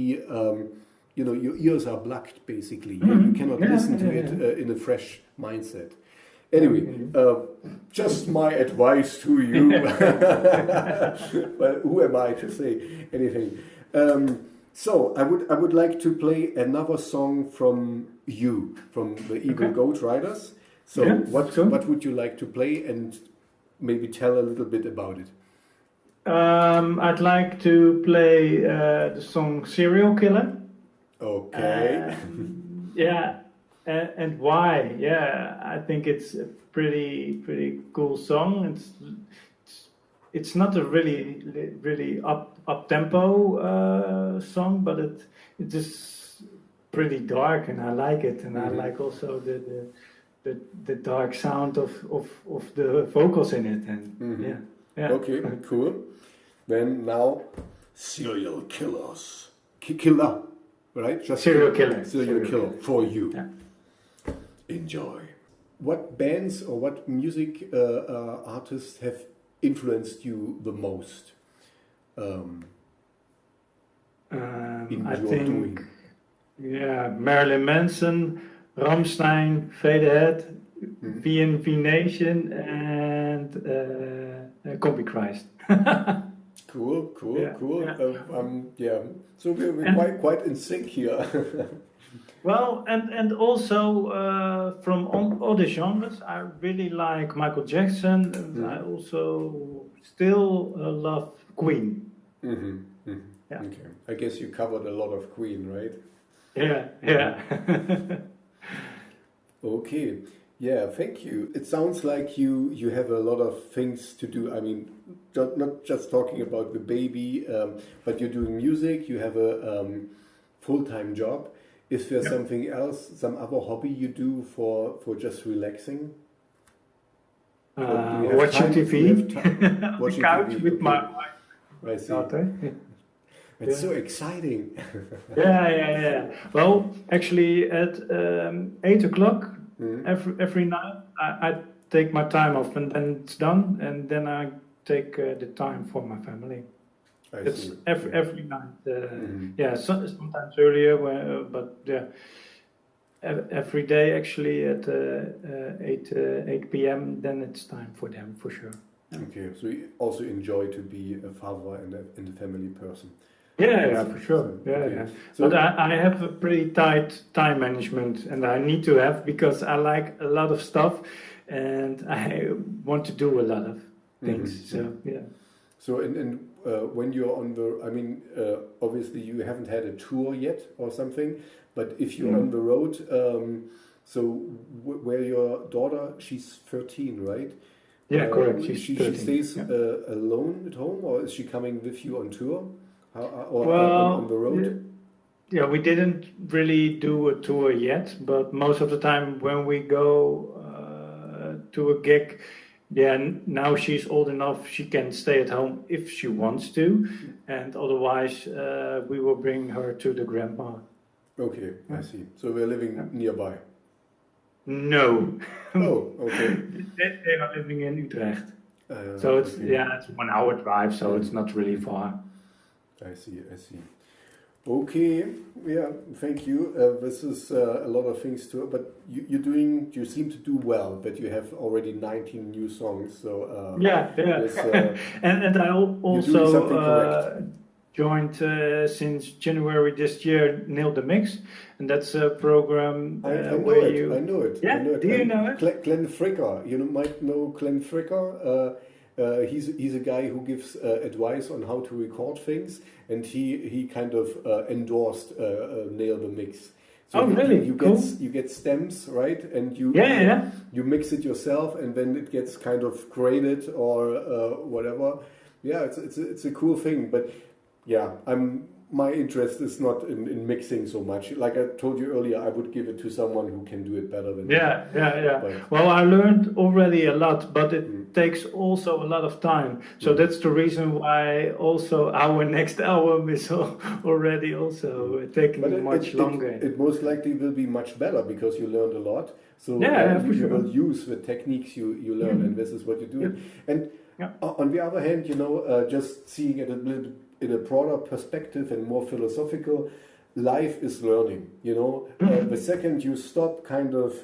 S1: your ears are blocked basically. You cannot listen to it in a fresh mindset. Anyway, just my advice to you. Well, who am I to say anything? So I would like to play another song from the Evil Goat Riders. So what would you like to play, and maybe tell a little bit about it?
S2: I'd like to play the song Serial Killer.
S1: Okay.
S2: And why? I think it's a pretty cool song. It's not a really up tempo song, but it's just pretty dark, and I like it. And I like also the dark sound of the vocals in it. And
S1: Okay, cool. Then now, Serial Killers, killer, right? Just
S2: Serial Killer.
S1: Serial Killer for you.
S2: Yeah.
S1: Enjoy. What bands or what music artists have influenced you the most?
S2: I think, Marilyn Manson, Rammstein, Fadehead, V&V Nation, and Combi Christ.
S1: Cool.
S2: Yeah.
S1: So we're quite in sync here.
S2: Well, and also from other genres, I really like Michael Jackson, and I also still love Queen. Yeah.
S1: Okay. I guess you covered a lot of Queen, right?
S2: Yeah.
S1: Okay. Yeah, thank you. It sounds like you have a lot of things to do. I mean, not just talking about the baby, but you're doing music, you have a full-time job. Is there something else, some other hobby you do for just relaxing?
S2: Watching TV.
S1: Watching
S2: couch
S1: TV.
S2: with my
S1: daughter. It's so exciting.
S2: Yeah. Well, actually, at 8 o'clock every night, I take my time off, and then it's done, and then I take the time for my family. It's every night. Sometimes earlier, but every day actually at 8 p.m. Then it's time for them for sure.
S1: Okay, so you also enjoy to be a father and a family person.
S2: Yeah, for sure. Yeah. So, but I have a pretty tight time management, and I need to have, because I like a lot of stuff, and I want to do a lot of things. So yeah. So
S1: and when you're on the, obviously you haven't had a tour yet or something, but if you're on the road, so where your daughter, she's 13, right?
S2: Yeah, correct. She
S1: stays alone at home, or is she coming with you on tour?
S2: On
S1: the road?
S2: Yeah, we didn't really do a tour yet, but most of the time when we go to a gig, now she's old enough, she can stay at home if she wants to, and otherwise we will bring her to the grandma.
S1: Okay, I see. So we're living nearby?
S2: No.
S1: Oh, okay.
S2: They are living in Utrecht. So it's 1 hour drive, so it's not really far.
S1: I see. Okay, thank you. This is a lot of things too, but you seem to do well, but you have already 19 new songs, so...
S2: And I also joined since January this year, Nail the Mix, and that's a program
S1: I
S2: where you...
S1: I know it.
S2: Yeah,
S1: I know it.
S2: do you know it?
S1: Glenn Fricker, you might know Glenn Fricker. He's a guy who gives advice on how to record things, and he kind of endorsed Nail the Mix. So
S2: really?
S1: You get stems, right? And you mix it yourself, and then it gets kind of graded or whatever. Yeah, it's a cool thing. But yeah, my interest is not in mixing so much. Like I told you earlier, I would give it to someone who can do it better than me.
S2: Yeah.
S1: But,
S2: well, I learned already a lot, but it takes also a lot of time. So that's the reason why also our next album is already also taking much longer.
S1: It most likely will be much better because you learned a lot. So you will use the techniques you learn, and this is what you do.
S2: Yeah.
S1: And on the other hand, just seeing it a little in a broader perspective and more philosophical, life is learning. The second you stop kind of,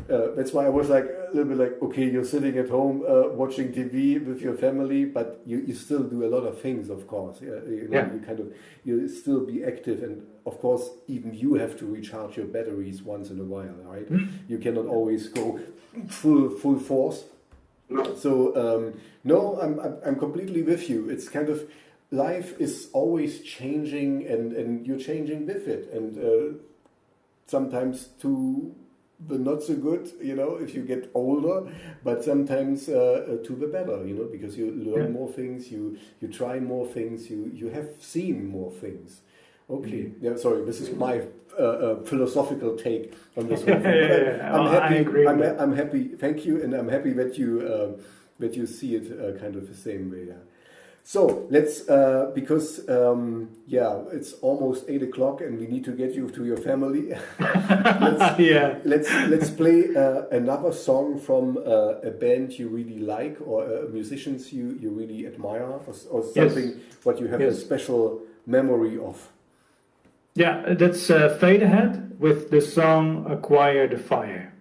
S1: that's why I was like a little bit like, okay, you're sitting at home watching TV with your family, but you still do a lot of things, of course. You still be active, and of course, even you have to recharge your batteries once in a while, right? You cannot always go full force. No. So no, I'm completely with you. It's kind of, life is always changing, and you're changing with it, and sometimes to the not so good, if you get older, but sometimes to the better, because you learn more things, you try more things, you have seen more things. Okay, sorry, this is my philosophical take on this one. I'm happy.
S2: I agree.
S1: I'm happy. Thank you, and I'm happy that you see it kind of the same way. Yeah. So let's, because it's almost 8 o'clock and we need to get you to your family. Let's play another song from a band you really like, or musicians you really admire, or something what you have a special memory of.
S2: Yeah, that's Fade Ahead with the song Acquire the Fire.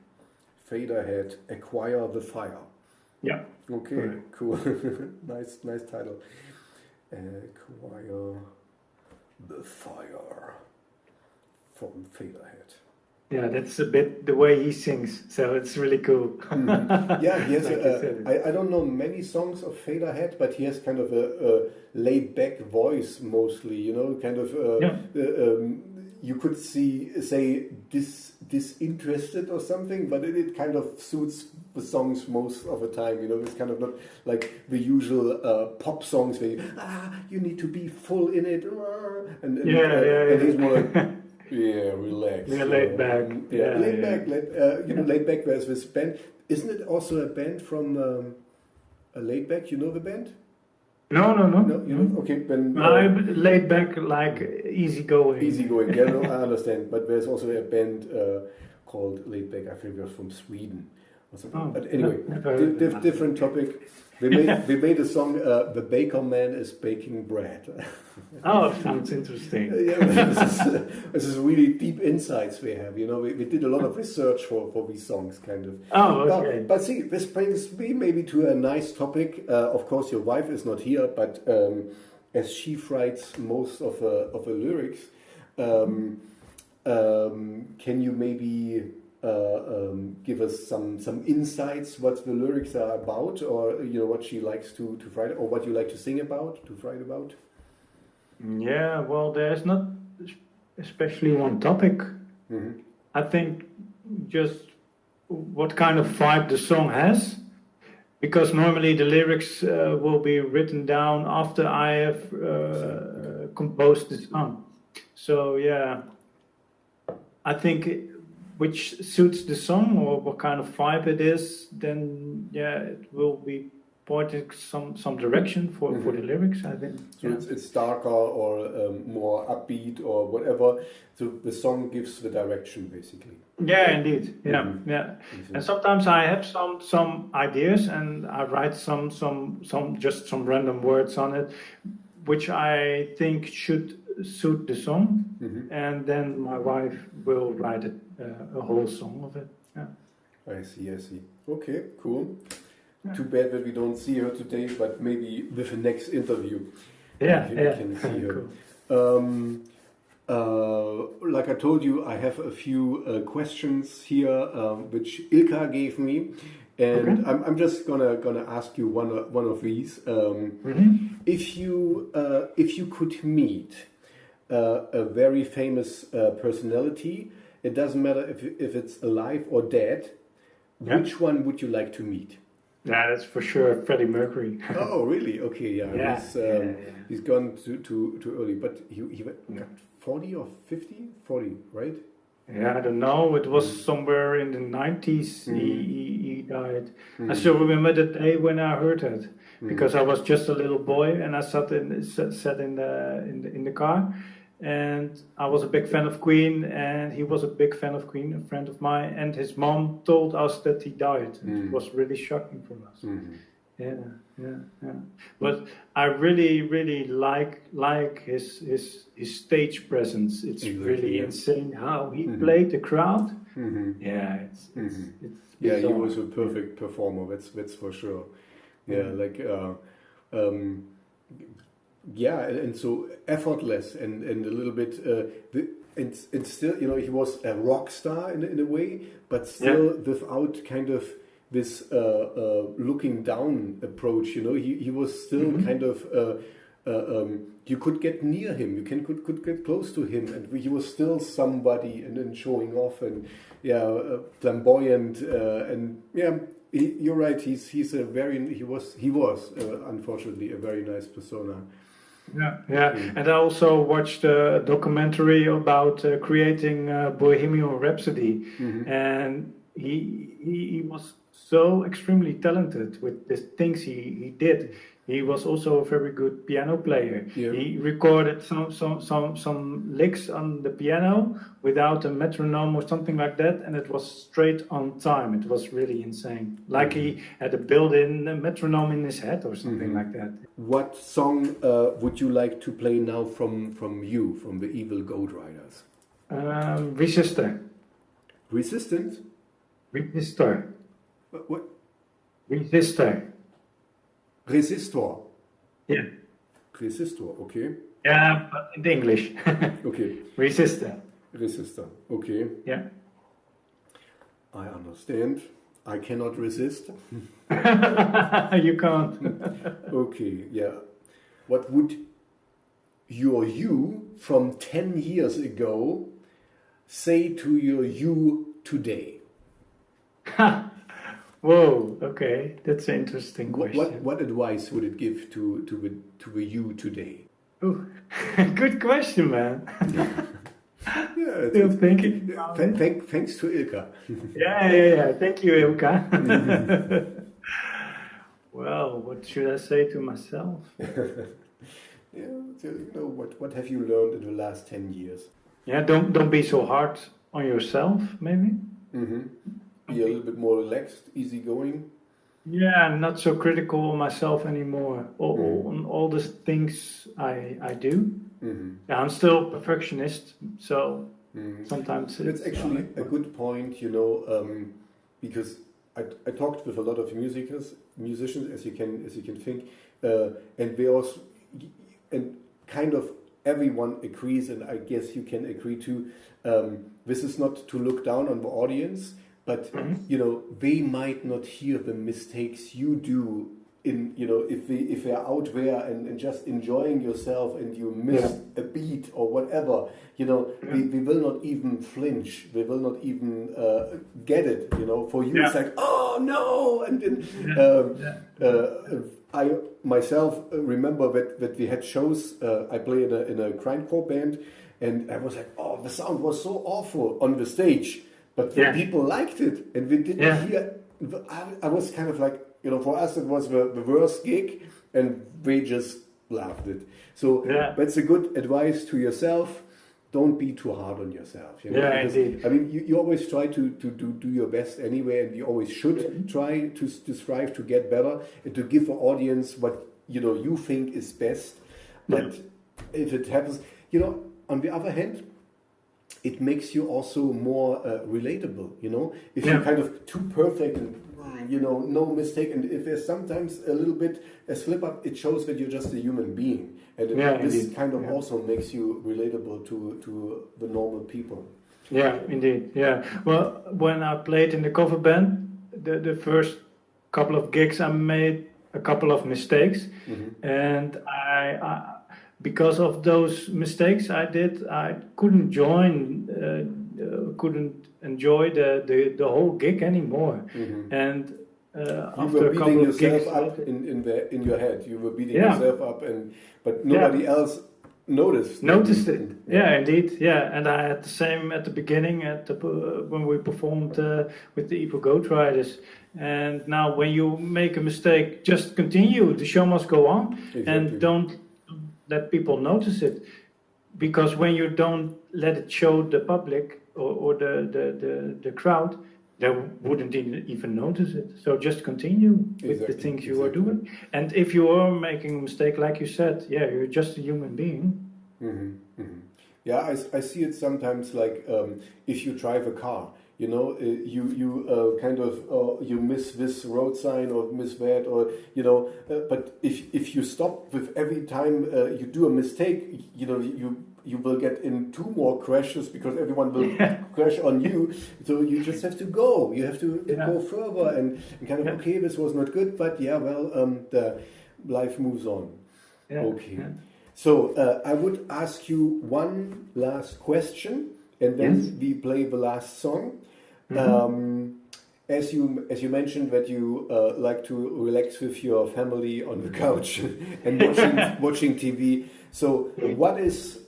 S1: Fade Ahead, Acquire the Fire.
S2: Yeah.
S1: Okay,
S2: correct.
S1: Cool. nice title. Acquire the Fire from Fade Ahead.
S2: Yeah, that's a bit the way he sings, so it's really cool.
S1: Yeah, he has. I don't know many songs of Fade Ahead, but he has kind of a laid-back voice mostly. Kind of. You could say disinterested or something, but it kind of suits the songs most of the time. It's kind of not like the usual pop songs where you need to be full in it, and he's more like. Yeah, relax.
S2: Yeah, laid back.
S1: Laid back. Laid back. There's this band. Isn't it also a band from Laid Back? You know the band?
S2: No.
S1: You know? Okay, then.
S2: Laid back, like easygoing.
S1: Easygoing. Yeah, no, I understand. But there's also a band called Laid Back. I think they're from Sweden or something. But anyway, different topic. They made a song. The Baker Man is baking bread.
S2: Oh, sounds interesting.
S1: This is really deep insights we have. We did a lot of research for these songs, kind of.
S2: Oh, okay.
S1: But see, this brings me maybe to a nice topic. Of course, your wife is not here, but as she writes most of the lyrics, can you maybe give us some insights what the lyrics are about, or what she likes to write, or what you like to sing about, to write about?
S2: Yeah, well, there's not especially one topic.
S1: Mm-hmm.
S2: I think just what kind of vibe the song has, because normally the lyrics will be written down after I have composed the song. So yeah, I think which suits the song or what kind of vibe it is, then it will be pointing some direction for the lyrics, I think.
S1: So it's darker or more upbeat or whatever. So the song gives the direction, basically.
S2: Yeah, indeed. Yeah, yeah. And sometimes I have some ideas, and I write some just some random words on it, which I think should suit the song, and then my wife will write a whole song of it. Yeah.
S1: I see. Okay, cool. Yeah. Too bad that we don't see her today, but maybe with the next interview.
S2: Yeah,
S1: You
S2: yeah.
S1: can see her.
S2: Cool.
S1: Like I told you, I have a few questions here which Ilka gave me, and I'm just gonna ask you one of these. If you could meet a very famous personality, it doesn't matter if it's alive or dead, which one would you like to meet?
S2: Yeah, that's for sure Freddie Mercury.
S1: Oh, really? Okay, yeah.
S2: Yeah,
S1: He's gone too early, but he got 40 or 50? 40, right?
S2: Yeah, I don't know. It was somewhere in the 90s he died. I still remember the day when I heard it because I was just a little boy and I sat in the car, and I was a big fan of Queen and he was a big fan of Queen, a friend of mine, and his mom told us that he died. It was really shocking for us. Yeah. But I really like his stage presence. It's really insane how he played the crowd. Yeah, it's
S1: yeah, he
S2: bizarre.
S1: was a perfect performer. That's for sure. Yeah, and so effortless and a little bit. And still, he was a rock star in a way, but still without kind of this looking down approach. He was still kind of you could get near him, you could get close to him, and he was still somebody and showing off and flamboyant and you're right. He was unfortunately a very nice persona.
S2: Yeah. And I also watched a documentary about creating Bohemian Rhapsody, and he was so extremely talented with the things he did. He was also a very good piano player. Yeah. He recorded some licks on the piano without a metronome or something like that, and it was straight on time. It was really insane. Like he had a built-in metronome in his head or something like that.
S1: What song would you like to play now from the Evil Goat Riders?
S2: Resistor.
S1: Resistance?
S2: Resistor.
S1: What?
S2: Resistor.
S1: Resistor.
S2: Yeah.
S1: Resistor, okay.
S2: Yeah, but in English.
S1: Okay.
S2: Resistor.
S1: Resistor, okay.
S2: Yeah.
S1: I understand. I cannot resist.
S2: You can't.
S1: Okay, yeah. What would your you from 10 years ago say to your you today?
S2: Whoa, okay. That's an interesting question.
S1: What advice would it give to the you today?
S2: Ooh, good question, man.
S1: Yeah,
S2: Still thinking.
S1: Thanks to Ilka.
S2: Yeah. Thank you, Ilka. Well, what should I say to myself?
S1: What have you learned in the last 10 years?
S2: Yeah, don't be so hard on yourself, maybe.
S1: Be a little bit more relaxed, easygoing.
S2: Yeah, I'm not so critical of myself anymore. On all the things I do. Yeah, I'm still a perfectionist, so sometimes
S1: it's actually a good point, because I talked with a lot of musicians, as you can think, and they also, and kind of everyone agrees, and I guess you can agree too. This is not to look down on the audience, but they might not hear the mistakes you do if they're out there and just enjoying yourself and you miss a beat or whatever, they will not even flinch. They will not even get it. For you it's like, oh no, and I myself remember that we had shows. I play in a grindcore band, and I was like, oh, the sound was so awful on the stage. But the people liked it, and we didn't hear. I was kind of like, for us it was the worst gig, and we just loved it. So that's a good advice to yourself. Don't be too hard on yourself.
S2: Indeed.
S1: I mean, you always try to do your best anyway, and you always should try to strive to get better and to give the audience what you think is best. But if it happens, on the other hand, it makes you also more relatable, if you're kind of too perfect and no mistake, and if there's sometimes a little bit a slip up, it shows that you're just a human being, and this
S2: indeed.
S1: kind of also makes you relatable to the normal people.
S2: Yeah, indeed. Yeah. Well, when I played in the cover band, the first couple of gigs, I made a couple of mistakes, and I because of those mistakes I couldn't couldn't enjoy the whole gig anymore. And after a couple of gigs,
S1: up in your head, you were beating yourself up, but nobody else noticed
S2: it. Yeah, indeed. Yeah, and I had the same at the beginning when we performed with the Epo Goat Riders. And now, when you make a mistake, just continue. The show must go on, and don't let people notice it. Because when you don't let it show the public or the crowd, they wouldn't even notice it. So just continue with the things you are doing. And if you are making a mistake, like you said, you're just a human being.
S1: Yeah, I see it sometimes like if you drive a car, you kind of you miss this road sign or miss that, or but if you stop with every time you do a mistake, you will get in 2 more crashes because everyone will crash on you. So you just have to go. You have to go further and kind of okay, this was not good, but the life moves on. Yeah. Okay. Yeah. So I would ask you one last question, and then we play the last song. As you mentioned that you like to relax with your family on the couch and watching TV. So what is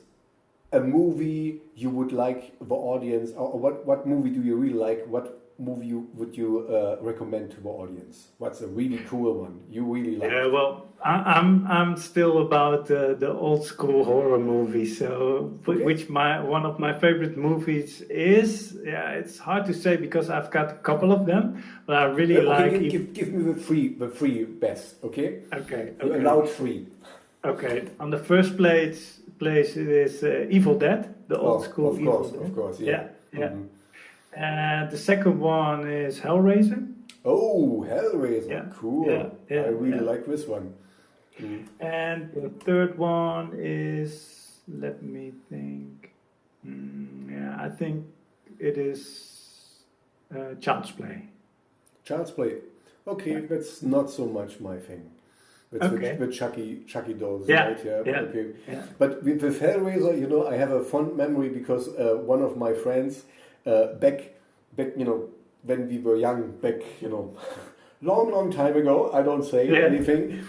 S1: a movie you would like the audience, or what movie do you really like? What movie would you recommend to the audience? What's a really cool one you really like?
S2: Well, I'm still about the old school horror movies. So one of my favorite movies is, it's hard to say because I've got a couple of them, but I really like.
S1: Give me the three best. Okay.
S2: Okay.
S1: You're allowed 3.
S2: Okay. On the first place it is Evil Dead, the old school Evil Dead.
S1: Of course, yeah.
S2: And the second one is Hellraiser.
S1: Oh, Hellraiser! Yeah. Cool.
S2: Yeah.
S1: I really like this one.
S2: And the third one is, let me think. I think it is Child's Play.
S1: Child's Play. Okay, that's not so much my thing. It's with Chucky dolls, right? Yeah. Okay. Yeah. But with Hellraiser, I have a fond memory because one of my friends back, when we were young, long time ago. I don't say anything.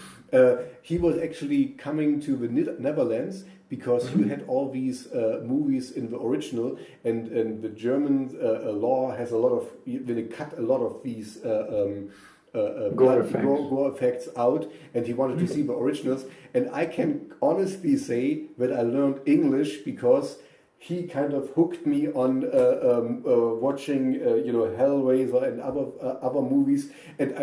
S1: He was actually coming to the Netherlands because you had all these movies in the original, and the German law has a lot of, when they cut a lot of these gore effects out, and he wanted to see the originals. And I can honestly say that I learned English because he kind of hooked me on watching, Hellraiser and other movies, and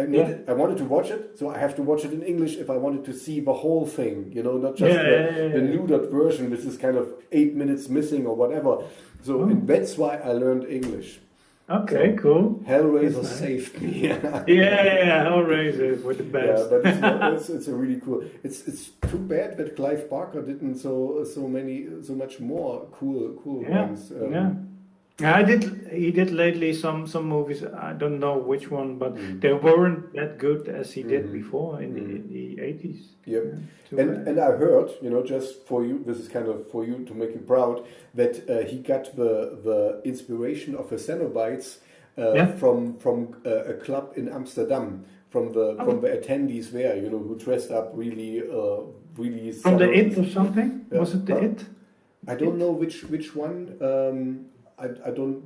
S1: I wanted to watch it, so I have to watch it in English if I wanted to see the whole thing, not just the neutered version, which is kind of 8 minutes missing or whatever. So and that's why I learned English.
S2: Okay, so, cool.
S1: Hellraiser saved me.
S2: Hellraiser were the best.
S1: Yeah, but it's a really cool. It's too bad that Clive Barker didn't so much more cool ones.
S2: He did lately some movies. I don't know which one, but they weren't that good as he did before in the 80s.
S1: Yeah. And I heard, just for you, this is kind of for you to make you proud, that he got the inspiration of the Cenobites from a club in Amsterdam, from the attendees there, who dressed up really
S2: from the It or something? Was it the It?
S1: I don't know which one. I don't,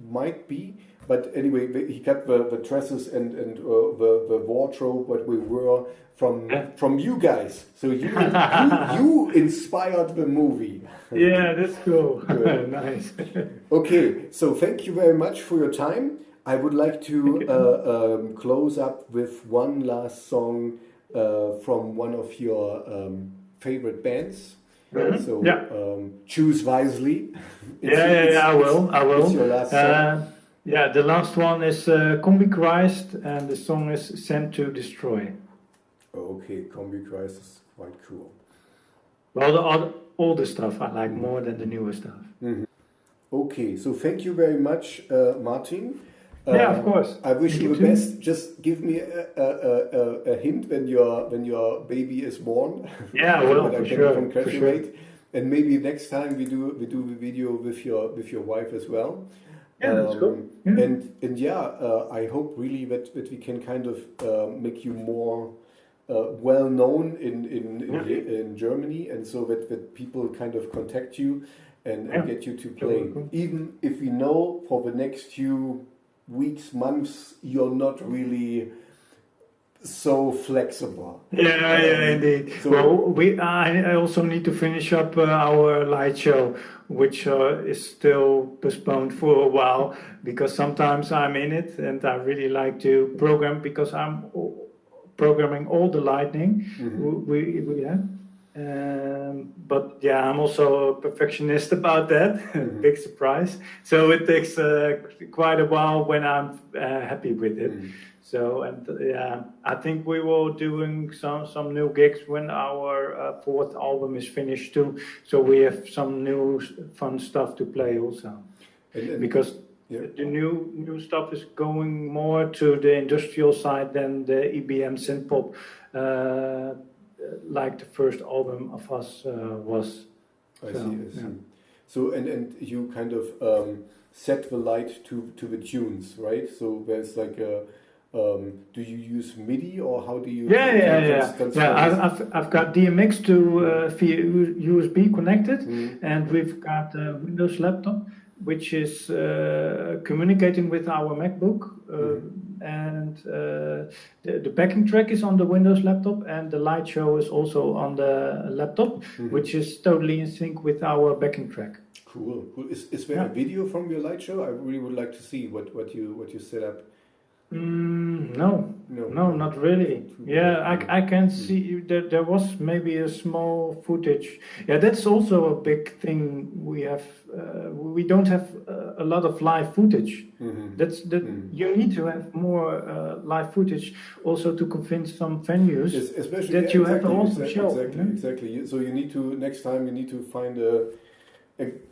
S1: might be, but anyway, he got the dresses and the wardrobe what we were from you guys. So you inspired the movie.
S2: Yeah, that's cool. Nice.
S1: Okay, so thank you very much for your time. I would like to close up with one last song from one of your favorite bands. So choose wisely.
S2: I will.
S1: It's your last song.
S2: The last one is Combi Christ, and the song is Sent to Destroy.
S1: Okay, Combi Christ is quite cool.
S2: Well, the older stuff I like more than the newer stuff.
S1: Mm-hmm. Okay, so thank you very much, Martin.
S2: Of course.
S1: I wish you the best. Just give me a hint when your baby is born.
S2: Yeah, I will.
S1: I
S2: for
S1: can
S2: sure.
S1: congratulate. For sure. And maybe next time we do the video with your wife as well.
S2: Yeah, that's cool. Yeah.
S1: And I hope really that we can kind of make you more well known in Germany, and so that people kind of contact you and get you to play. Cool. Even if we know for the next few weeks, months, you're not really so flexible.
S2: Yeah, indeed. So I also need to finish up our light show, which is still postponed for a while, because sometimes I'm in it and I really like to program, because I'm programming all the lightning we have. But I'm also a perfectionist about that. Big surprise. So it takes quite a while when I'm happy with it. So I think we will doing some new gigs when our fourth album is finished too. So we have some new fun stuff to play also, because the new stuff is going more to the industrial side than the EBM synth pop. Like the first album of us was.
S1: I see. So and you kind of set the light to the tunes, right? So there's like a do you use MIDI or how do you?
S2: I've got DMX to via USB connected, and we've got a Windows laptop which is communicating with our MacBook. And the backing track is on the Windows laptop, and the light show is also on the laptop, which is totally in sync with our backing track.
S1: Cool. Is there a video from your light show? I really would like to see what you set up.
S2: No, not really. Yeah, I can see that there was maybe a small footage. Yeah, that's also a big thing we have. We don't have a lot of live footage. You need to have more live footage also to convince some venues that you have an awesome show.
S1: Exactly. So you need to next time find a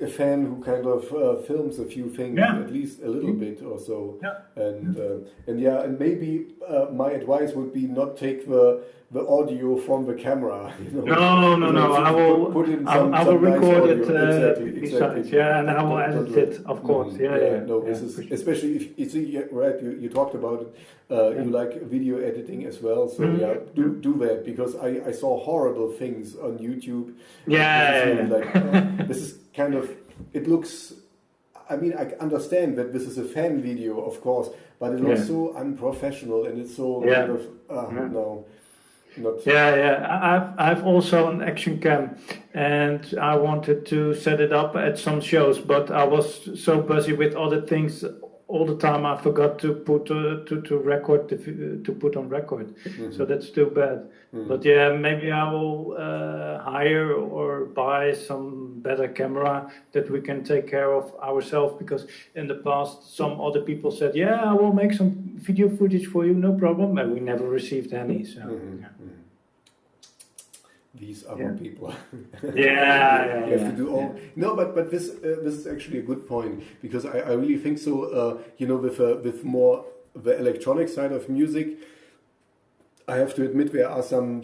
S1: fan who kind of films a few things, at least a little bit or so. And maybe my advice would be not take the audio from the camera.
S2: No. I will
S1: put in
S2: I will record it
S1: exactly.
S2: Yeah, and I will edit it, of course.
S1: This is especially if you see you talked about it. You like video editing as well, so do that, because I saw horrible things on YouTube. This is kind of, it looks, I mean, I understand that this is a fan video, of course, but it looks so unprofessional, and it's so kind of no.
S2: I've also an action cam, and I wanted to set it up at some shows, but I was so busy with other things all the time, I forgot to put to put on record. So that's too bad. But maybe I will hire or buy some better camera that we can take care of ourselves, because in the past some other people said, I will make some video footage for you, no problem, and we never received any. So
S1: these other people.
S2: You have
S1: to do all. No, but this is actually a good point, because I really think so. With more the electronic side of music, I have to admit there are some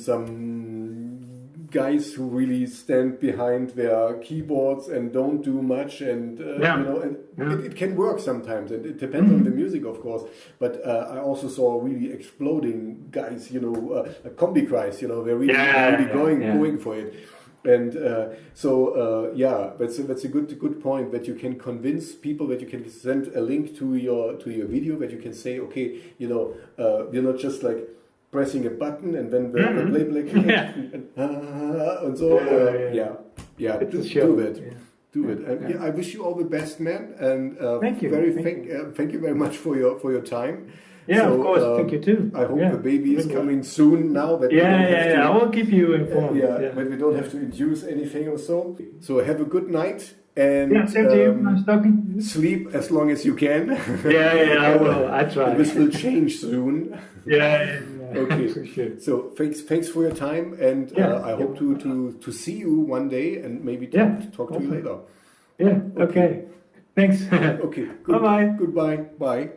S1: guys who really stand behind their keyboards and don't do much, and it can work sometimes, and it depends on the music, of course. But I also saw really exploding guys, like Combi Christ, they're really going for it. And that's a good point, that you can convince people, that you can send a link to your video, that you can say, okay, we're not just like pressing a button and then the play and so do it. I wish you all the best, man, and
S2: thank you.
S1: Thank you very much for your time.
S2: Of course. Thank you too.
S1: I hope the baby is coming soon now. That
S2: I will keep you informed.
S1: But we don't have to induce anything or so. So have a good night, And
S2: Yeah, same to you. Nice talking.
S1: sleep as long as you can.
S2: Yeah, I will. I try.
S1: This will change soon.
S2: Yeah.
S1: Okay.
S2: For sure.
S1: So thanks for your time, and I hope to see you one day and maybe talk to you later.
S2: Yeah. Okay. Thanks.
S1: Okay.
S2: Bye-bye.
S1: Goodbye. Bye.